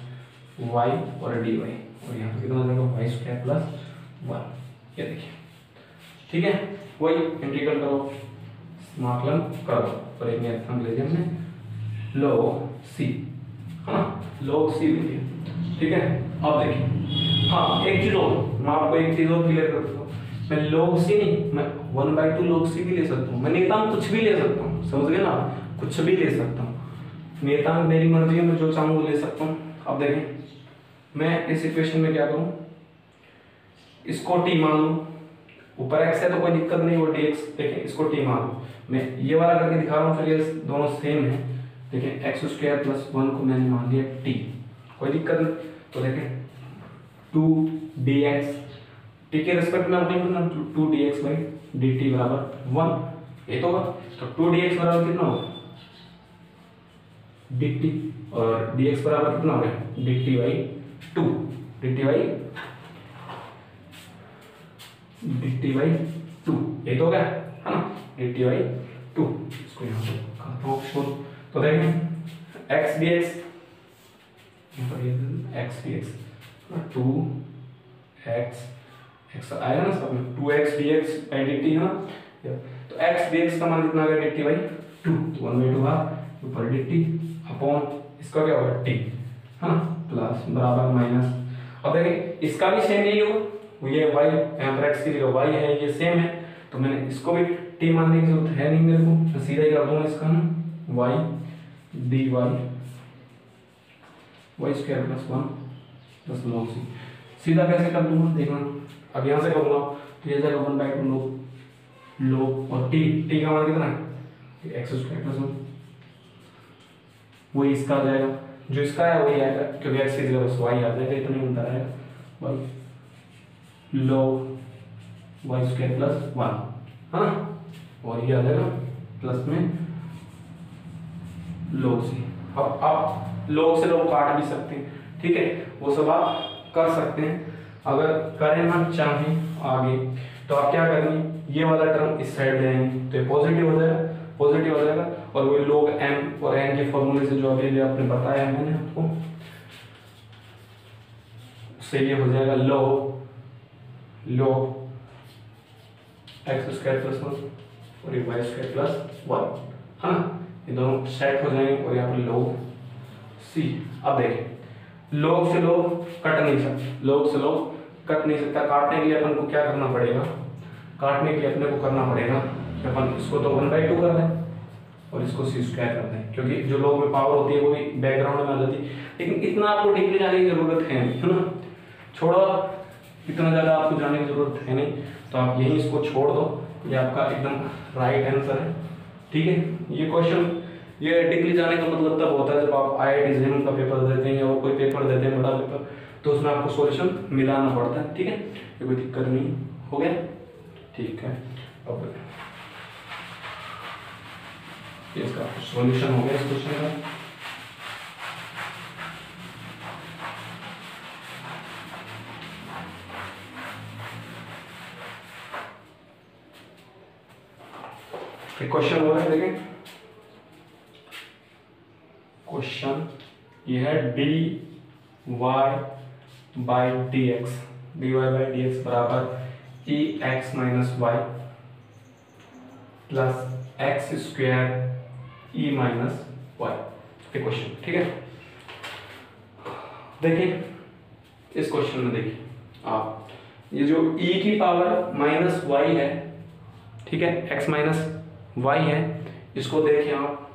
y और dy, और यहाँ पे कितना हो जाएगा वाई स्क्वायर प्लस 1। ये देखिए, ठीक है, वही इंटीग्रल करो, समाकलन करो, और एक नियतांक ले लिया हमने log c, है ना, log c ले लिया। ठीक है, अब देखिए हाँ एक चीज और, मैं आपको एक चीज और क्लियर कर देता हूँ, मैं log c नहीं, मैं 1/2 log c भी ले सकता हूँ, मैं नियतांक कुछ भी ले सकता हूँ, समझ गए ना, कुछ भी ले सकता हूँ, नियतांक मेरी मर्जी है, मैं जो चाहूँ वो ले सकता हूँ। अब देखें मैं इस इक्वेशन में क्या करूँ, इसको t मान लूँ, ऊपर x है तो कोई दिक्कत नहीं, वो dx, देखें इसको t मान लूँ, मैं ये वाला करके दिखा रहा हूँ, फिर ये दोनों सेम है, देखें x² + 1 को मैंने मान लिया t, कोई दिक्कत नहीं, तो देखें 2dx t के रिस्पेक्ट में अप्लाई करना, 2dx/dt बराबर 1, ये तो होगा, तो 2dx बराबर कितना होगा dt, और dx बराबर कितना हो गया dt/2, dt/2, ये तो हो गया है ना, dt/2, इसको यहाँ पे करता हूँ छोड़, तो देखें x dx, x dx 2x x आएगा ना सब में, 2x dx/dt है ना, तो x dx का मान कितना आ गया dt/2, तो 1/2 आ ऊपर dt अपॉन इसका क्या होगा t है ना, प्लस बराबर माइनस, अब देखिए इसका भी सेम यही होगा, ये y यहाँ पर x की जगह y है, ये सेम है, तो मैंने इसको भी t मानने की जरूरत है नहीं मेरे को, मैं सीधा ही कर दूंगा इसका ना, y dy y² + 1 log c, सीधा कैसे कर दूंगा देखना, अब यहाँ से करूँगा तो ये जाएगा 1/2 log और t का मान कितना है x² + 1, वही इसका आ जाएगा, जो इसका है वही आएगा, क्योंकि x की जगह बस y आ जाएगा, इतना ही अंतर आएगा, y log y² + 1 है ना, और ये आ जाएगा प्लस में log c, अब आप log से log काट भी सकते हैं, ठीक है, वो सब आप कर सकते हैं, अगर करें हम चाहें आगे तो आप क्या करेंगे, ये वाला टर्म इस साइड ले आएंगे तो ये पॉजिटिव हो जाएगा, और वो log m और n के फॉर्मूले से जो अभी आपने बताया है मैंने आपको, उससे ये हो जाएगा log x² + 1 और ये y² + 1, हाँ ये दोनों सेट हो जाएंगे, और यहाँ पर log c, अब देखें log से log कट नहीं सकता, काटने के लिए अपन को क्या करना पड़ेगा, काटने के लिए अपने को करना पड़ेगा कि अपन इसको तो 1/2 कर दें और इसको c² कर दें, क्योंकि जो log में पावर होती है वो भी बैकग्राउंड में आ जाती है, लेकिन इतना आपको डीपली जाने की जरूरत है नहीं, है ना, छोड़ो इतना ज़्यादा आपको जाने की जरूरत है नहीं, तो आप यहीं इसको छोड़ दो, ये आपका एकदम राइट आंसर है, ठीक है। ये क्वेश्चन ये डीपली जाने का मतलब तब होता है जब आप IIT JEE का पेपर देते हैं या कोई पेपर देते हैं बड़ा पेपर, तो उसमें आपको सॉल्यूशन मिलाना पड़ता है, ठीक है, ये कोई दिक्कत नहीं, हो गया, ठीक है। अब इसका सॉल्यूशन हो गया इस क्वेश्चन का, क्वेश्चन हो रहा है, देखें क्वेश्चन ये है dy by dx बराबर ex - y plus x² e - y, question, ठीक है। देखिए इस क्वेश्चन में देखिए आप, ये जो e की पावर -y है, ठीक है, x - y है, इसको देखिए आप,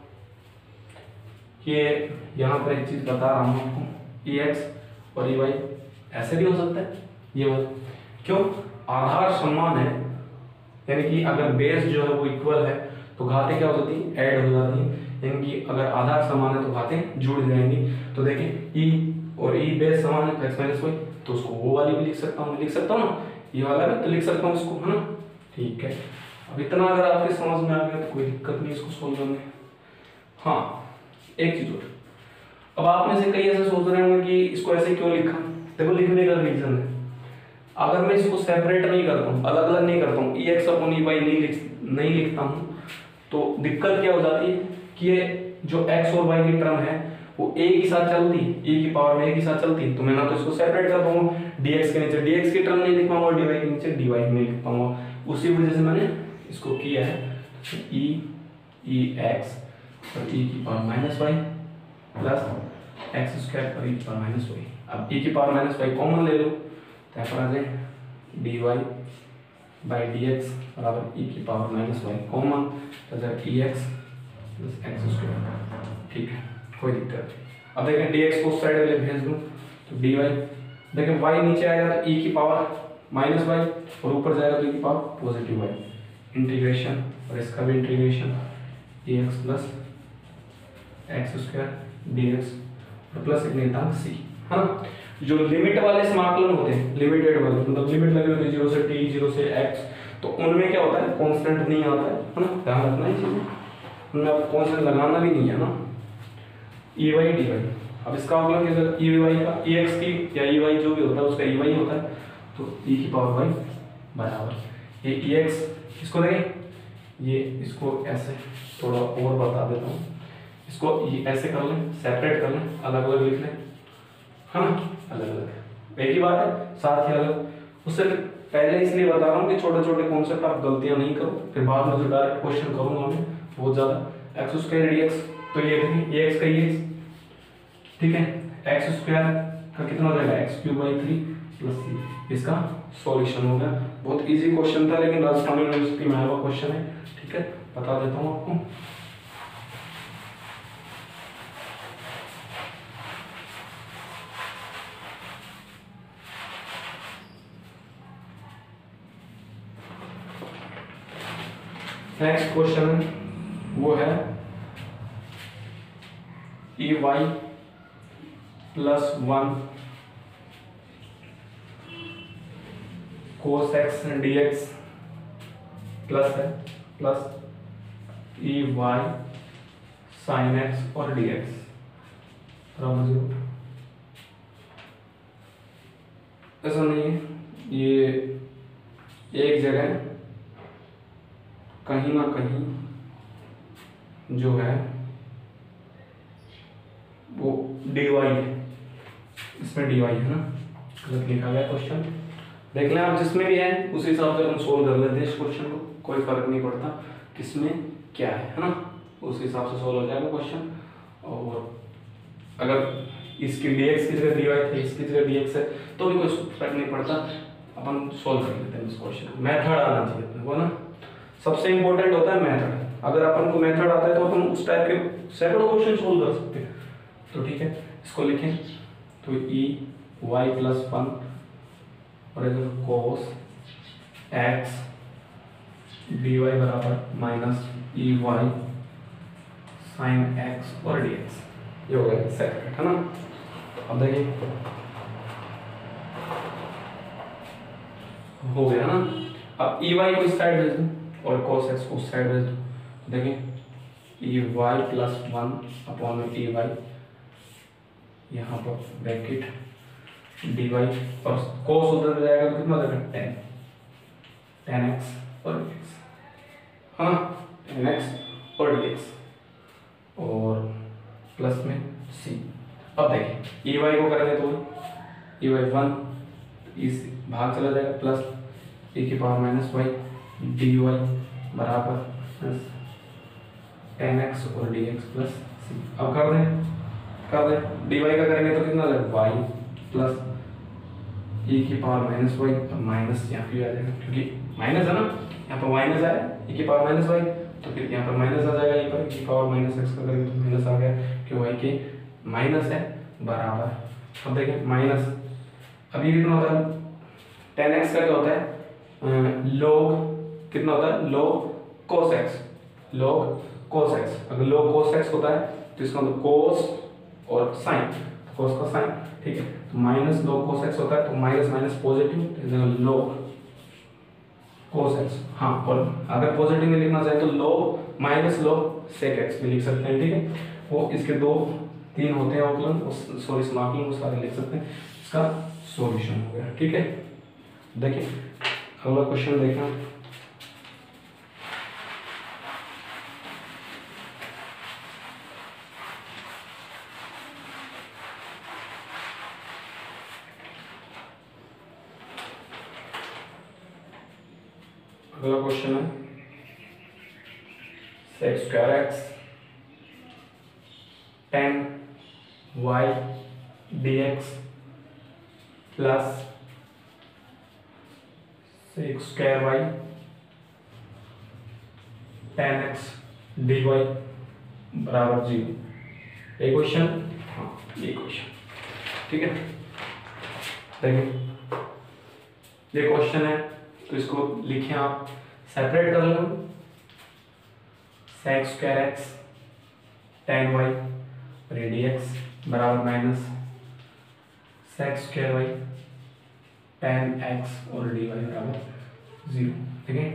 ये यहाँ पर एक चीज बता रहा हूँ आपको, ex और ey ऐसे भी हो सकता है, ये वाला क्यों, आधार समान है, यानी कि अगर बेस जो है वो इक्वल है तो घातें क्या हो जाती है, ऐड हो जाती है, यानी कि अगर आधार समान है तो घातें जुड़ जाएंगी, तो देखिए e और e बेस समान है तो x - y, तो उसको वो वाली भी लिख सकता हूँ ना, ये वाला भी तो लिख सकता हूँ इसको, है ना, ठीक है। अब इतना अगर आपके समझ में आ गया तो कोई दिक्कत नहीं इसको सोल्व करने। हाँ एक चीज और, अब आप में से कई ऐसे सोच रहे होंगे कि इसको ऐसे क्यों लिखा, देखो लिखने का रीजन है, अगर मैं इसको सेपरेट नहीं करता हूँ, अलग अलग नहीं करता हूँ, ex अपॉन ey नहीं लिखता हूँ, तो दिक्कत क्या हो जाती है कि ये जो x और y की टर्म है वो एक ही साथ चलती है, e की पावर में एक ही साथ चलती है, तो मैं ना तो इसको सेपरेट कर पाऊंगा, dx के नीचे dx की टर्म नहीं लिख पाऊंगा, dy के नीचे dy नहीं लिख पाऊंगा, उसी वजह से मैंने इसको किया है ex और e की पावर -y प्लस x² और e की पावर -y। अब e की पावर -y कॉमन ले लो तो यहाँ पर आ जाए d Y by D x बराबर ई की पावर माइनस वाई कॉमन तो जाए e x plus x square. ठीक है, कोई दिक्कत नहीं। अब देखें डी एक्स को उस साइड में भेज दूँ तो डी वाई, देखें वाई नीचे आएगा तो ई की पावर माइनस वाई और ऊपर जाएगा तो ई की पावर पॉजिटिव वाई, इंटीग्रेशन और इसका भी इंटीग्रेशन ई x plus x square D x और प्लस एक नियतांक सी, है ना। जो लिमिट वाले समाकलन होते हैं, लिमिटेड वाले, मतलब लिमिट लगी होती है 0 से t 0 से x, तो उनमें क्या होता है कांस्टेंट नहीं आता है ना, ध्यान रखना है चीजें, उनमें आप कांस्टेंट लगाना भी नहीं है ना। ई वाई डी वाई, अब इसका मतलब अगर ई वाई का ई एक्स की या ई वाई जो भी होता है उसका ई वाई होता है तो ई की पावर वाई बराबर ये ई एक्स, इसको देखें ये, इसको ऐसे थोड़ा और बता देता हूँ, इसको ये ऐसे कर लें, सेपरेट कर लें, अलग अलग लिख लें, हाँ अलग अलग एक ही बात है, साथ ही अलग। उससे पहले इसलिए बता रहा हूँ कि छोटे छोटे कॉन्सेप्ट आप गलतियां नहीं करो, फिर बाद में जो डायरेक्ट क्वेश्चन करूंगा मैं बहुत ज्यादा। एक्स स्क्वायर डी एक्स, तो ये देखिए ये एक्स का ये, ठीक है, एक्स स्क्वायर का कितना हो जाएगा एक्स क्यूब बाई 3 प्लस सी, इसका सॉल्यूशन हो गया। बहुत इजी क्वेश्चन था लेकिन राजस्थान यूनिवर्सिटी में आया हुआ क्वेश्चन है, ठीक है, बता देता हूँ आपको। नेक्स्ट क्वेश्चन वो है e y plus 1 cos x d x plus है plus e y sine x और डी एक्स बराबर 0। ऐसा नहीं है, ये एक जगह कहीं ना कहीं जो है वो डी वाई है, इसमें डी वाई है ना, गलत लिखा गया क्वेश्चन। देख लें आप जिसमें भी है उसी हिसाब से हम सोल्व कर लेते हैं इस क्वेश्चन को, कोई फर्क नहीं पड़ता किसमें क्या है ना, उस हिसाब से सोल्व हो जाएगा क्वेश्चन। और अगर इसकी dx की जगह dy थे, इसकी जगह dx है तो भी कोई फर्क नहीं पड़ता, अपन सोल्व कर लेते हैं इस क्वेश्चन को। मेथड आना चाहिए अपने को ना, सबसे इंपॉर्टेंट होता है मेथड। अगर अपन को मेथड आता है तो अपन उस टाइप के सैकड़ों क्वेश्चन सोल्व कर सकते हैं। तो ठीक है, इसको लिखें तो ई वाई प्लस 1 और इधर कोस एक्स डी वाई बराबर minus e y sine x और डी एक्स, ये हो गया सेपरेट, है ना। अब देखिए हो गया ना। अब ई वाई को इस साइड भेज दूं और cos x को उस साइड भेज दो, देखें ई वाई प्लस 1 अपॉन में ई वाई, यहाँ पर ब्रैकेट डी वाई और cos उधर जाएगा तो कितना देगा 10 x और dx, हाँ 10 x और dx और प्लस में c। अब देखिए ई वाई को करेंगे तो ई वाई 1 इस भाग चला जाएगा प्लस e की power minus y d y बराबर प्लस 10x और dx प्लस c। अब कर दें डी वाई का करेंगे तो कितना लगेगा वाई प्लस e की पावर माइनस वाई और माइनस यहाँ पे आ जाएगा क्योंकि माइनस है ना, यहाँ पर माइनस आया e की पावर माइनस वाई तो फिर यहाँ पर माइनस आ जाएगा, यहाँ पर e की पावर माइनस एक्स का करेंगे तो माइनस आ गया कि वाई के माइनस है बराबर। अब देखिए माइनस, अब ये कितना होता है 10x का क्या होता है log कितना होता है log cos x, log cos x। अगर log cos x होता है तो इसका मतलब cos और sin, cos का sin, ठीक है। तो माइनस log cos x होता है तो minus minus positive log cos x, हाँ। और अगर पॉजिटिव में लिखना चाहे तो log minus log sec x भी लिख सकते हैं, ठीक है। वो इसके 2-3 होते हैं अवकलन, सॉरी समाकलन, वो सारे लिख सकते हैं। इसका सॉल्यूशन हो गया, ठीक है। देखिए अगला क्वेश्चन देखना, अगला क्वेश्चन है sec square x 10y dx plus 6 square y tan x dy बराबर 0। ये क्वेश्चन, हाँ ये क्वेश्चन, ठीक है। देखिए ये क्वेश्चन है तो इसको लिखें आप, सेपरेट कर लो। sec square x tan y और ये dx बराबर minus sec square y tan x और dy बराबर 0, ठीक है।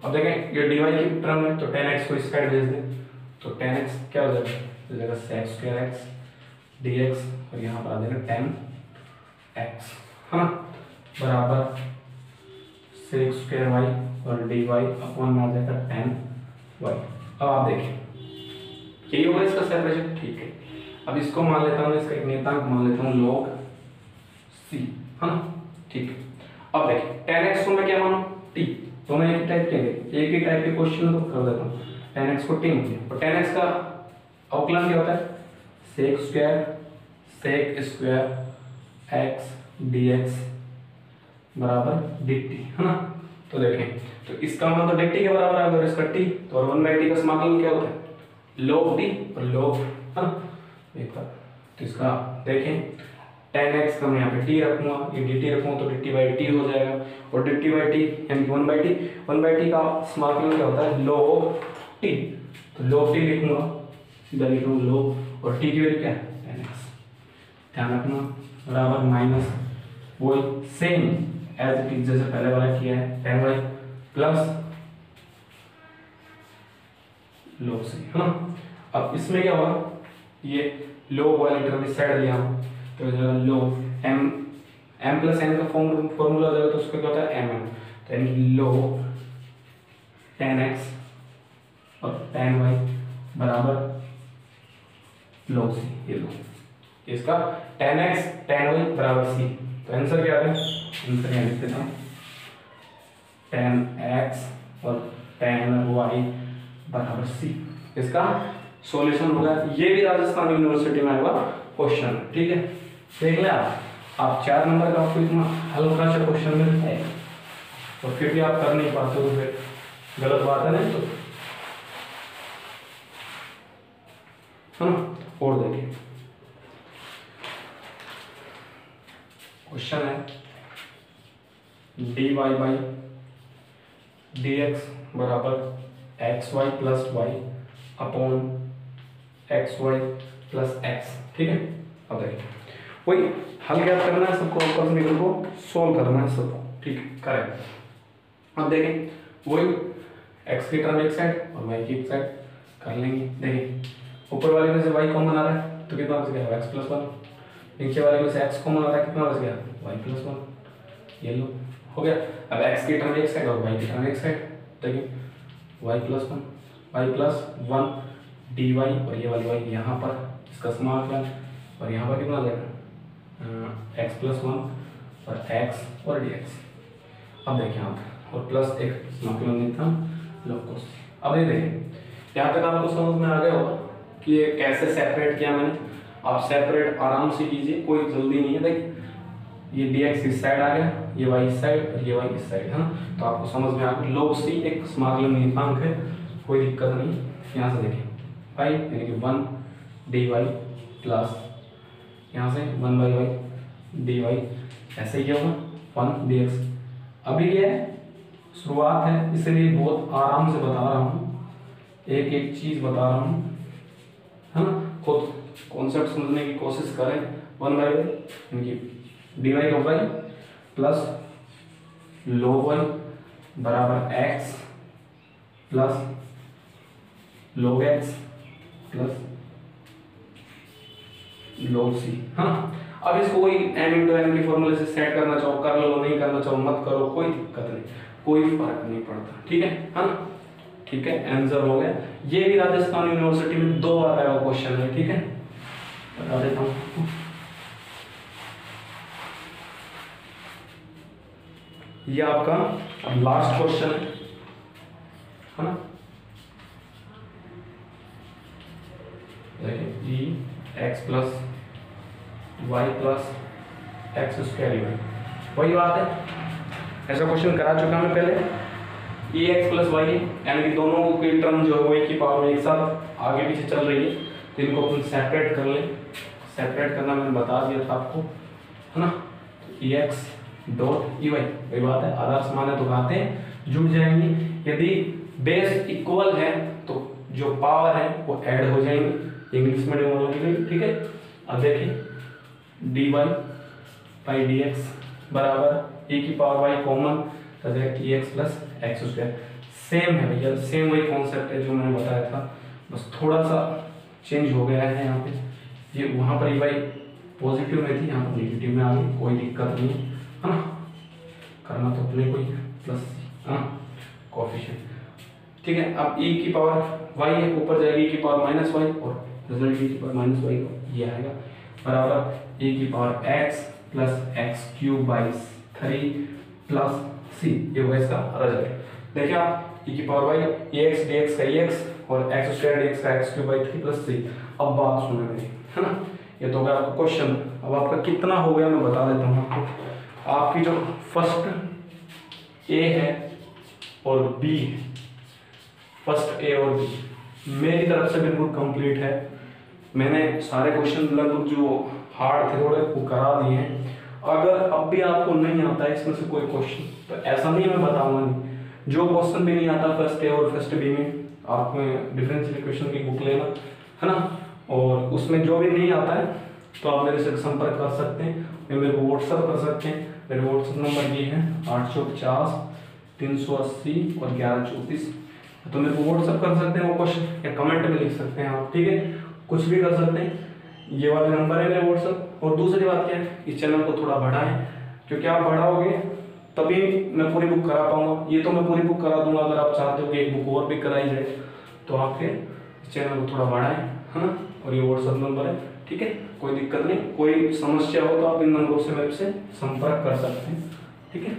अब देखें ये dy की टर्म है तो tan x को इस साइड भेज दें तो tan x क्या हो जाएगा, sec स्क्वायर x dx और यहाँ पर आ जाएगा tan x, हाँ बराबर sec स्क्वायर y और dy अपॉन में आ जाएगा tan y। अब आप देखें यही होगा इसका सेपरेशन, ठीक है। अब इसको मान लेता हूँ, इसका एक नियतांक मान लेता हूँ log c, है ना, ठीक है। अब देखिए tan x को मैं क्या मानूं, t, तो मैं एक टाइप के एक ही टाइप के क्वेश्चन को कर देता हूँ। tan x को t मान, और tan x का अवकलन क्या होता है, sec स्क्वायर x dx बराबर dt, है ना। तो देखें तो इसका मान तो dt के बराबर आ गया और इसका t, तो और 1/t का समाकलन क्या होता है, log d और log, है ना। एक बार तो इसका देखें tan x का मैं यहाँ पे t रखूंगा, ये dt रखूंगा तो dt by t हो जाएगा, और dt by t यानी 1/t का समाकलन क्या होता है, log t, तो log t लिखूंगा, सीधा लिख लूँ log, और t की वैल्यू क्या है tan x, ध्यान रखना बराबर माइनस वही सेम एज इट इज जैसे पहले वाला किया है tan y plus log c, है ना। अब इसमें क्या होगा, ये log वाली टर्म इस साइड लिया तो log m प्लस n का फॉर्मूला हो जाएगा तो उसका क्या होता है mm, तो यानी log tan x और tan y बराबर log c, ये लो इसका tan x tan y बराबर c, तो आंसर क्या आ गया, आंसर यहाँ लिख देता हूँ tan x और tan y बराबर c, इसका सॉल्यूशन होगा। ये भी राजस्थान यूनिवर्सिटी में आएगा क्वेश्चन, ठीक है। देख ले आप 4 नंबर का आपको इतना हल्का सा क्वेश्चन मिलता है और फिर भी आप कर नहीं पाते हो, फिर गलत बात है ना, तो है ना। और देखिए क्वेश्चन है dy बाई dx बराबर xy plus y upon xy plus x, ठीक है। अब देखिए वही हल ज्ञात करना है सबको, ऊपर से निकल को सोल्व करना है सबको, ठीक है, करें। अब देखें वही x की टर्म एक साइड और y की एक साइड कर लेंगे। देखिए ऊपर वाले में से y कॉमन आ रहा है तो कितना बच गया, x प्लस 1, नीचे वाले में से x कॉमन आ रहा है, कितना बच गया, y प्लस 1, ये लो हो गया। अब x की टर्म एक साइड और y की टर्म एक साइड, देखिए y प्लस 1 dy और ये वाली y यहाँ पर इसका समाकलन, और यहाँ पर कितना आ जाएगा x प्लस 1 और x और dx। अब देखिए आप और प्लस एक समाकलन था log cos। अब ये देखिए यहाँ तक आपको समझ में आ गया होगा कि ये कैसे सेपरेट किया मैंने। आप सेपरेट आराम से कीजिए, कोई जल्दी नहीं है। देखिए ये dx इस साइड आ गया, ये y इस साइड और ये y इस साइड, है ना। तो आपको समझ में आ गया log c एक समाकलन नियतांक है, कोई दिक्कत नहीं। यहाँ से देखिए y यानी कि 1 dy प्लस यहाँ से 1/y dy, ऐसे ही होगा 1 dx। अभी ये शुरुआत है इसलिए बहुत आराम से बता रहा हूँ, एक एक चीज बता रहा हूँ, है ना। खुद कॉन्सेप्ट समझने की कोशिश करें। 1/y यानी कि dy का y प्लस log y बराबर x plus log x plus log c, हाँ। अब इसको कोई m इंटू एम के फॉर्मूले से सेट करना चाहो कर लो, नहीं करना चाहो मत करो, कोई दिक्कत नहीं, कोई फर्क नहीं पड़ता, ठीक है ना। ठीक है, आंसर हो गया। ये भी राजस्थान यूनिवर्सिटी में 2 बार आया क्वेश्चन है, ठीक है, बता देता हूँ। ये आपका लास्ट क्वेश्चन है ना। देखिए e x plus y plus x square, वही बात है। ऐसा क्वेश्चन करा चुका मैं पहले। ई एक्स प्लस वाई यानी कि दोनों की टर्म जो है वो एक ही पावर में एक साथ आगे पीछे चल रही है, तो इनको अपन सेपरेट कर लें। सेपरेट करना मैंने बता दिया था आपको, है ना। ई एक्स डॉट ई वाई, वही बात है, आधार समान है तो बातें जुड़ जाएंगी। यदि बेस इक्वल है तो जो पावर है वो ऐड हो जाएंगी, इंग्लिश में होगी, ठीक है। अब देखिए d Y by D x बराबर ए की power y common e x plus x square, same है भैया, सेम वही कॉन्सेप्ट है जो मैंने बताया था, बस थोड़ा सा चेंज हो गया है यहाँ पे। ये वहाँ पर ई वाई पॉजिटिव में थी, यहाँ पर नेगेटिव में आ गई, कोई दिक्कत नहीं है ना। करना तो अपने को ही प्लस कोएफिशिएंट, ठीक है। अब e की पावर y है, ऊपर जाएगी e की पावर माइनस वाई और रिजल्ट e की पावर माइनस वाई ये आएगा बराबर e की power x plus x cube by 3 plus c, ये होगा इसका रिजल्ट। देखिए आप e की पावर y ax dx का ex और x स्क्वायर dx का x cube by 3 plus c। अब बात सुनो मेरी, है ना, ये तो हो गया आपका क्वेश्चन। अब आपका कितना हो गया मैं बता देता हूँ आपको। आपकी जो फर्स्ट a है और b है, फर्स्ट ए और बी मेरी तरफ से बिल्कुल कंप्लीट है। मैंने सारे क्वेश्चन लगभग जो हार्ड थे थोड़े वो करा दिए हैं। अगर अब भी आपको नहीं आता है इसमें से कोई क्वेश्चन तो ऐसा नहीं मैं बताऊंगा नहीं, जो क्वेश्चन भी नहीं आता फर्स्ट ए और फर्स्ट बी में, आप डिफरेंशियल इक्वेशन की बुक लेना, है ना, और उसमें जो भी नहीं आता है तो आप मेरे से संपर्क कर सकते हैं, मेरे को व्हाट्सअप कर सकते हैं। मेरे व्हाट्सअप नंबर ये है 850 380 और 1134, तो मेरे को व्हाट्सअप कर सकते हैं वो क्वेश्चन, या कमेंट में लिख सकते हैं आप, ठीक है, कुछ भी कर सकते हैं। ये वाले नंबर है मेरे व्हाट्सअप। और दूसरी बात क्या है, इस चैनल को थोड़ा बढ़ाएं, क्योंकि आप बढ़ाओगे तभी मैं पूरी बुक करा पाऊंगा। ये तो मैं पूरी बुक करा दूंगा, अगर आप चाहते हो कि एक बुक और भी कराई जाए तो आप फिर इस चैनल को थोड़ा बढ़ाएं, है ना। और ये व्हाट्सअप नंबर है, ठीक है, कोई दिक्कत नहीं, कोई समस्या हो तो आप इन नंबरों से मेरे से संपर्क कर सकते हैं, ठीक है।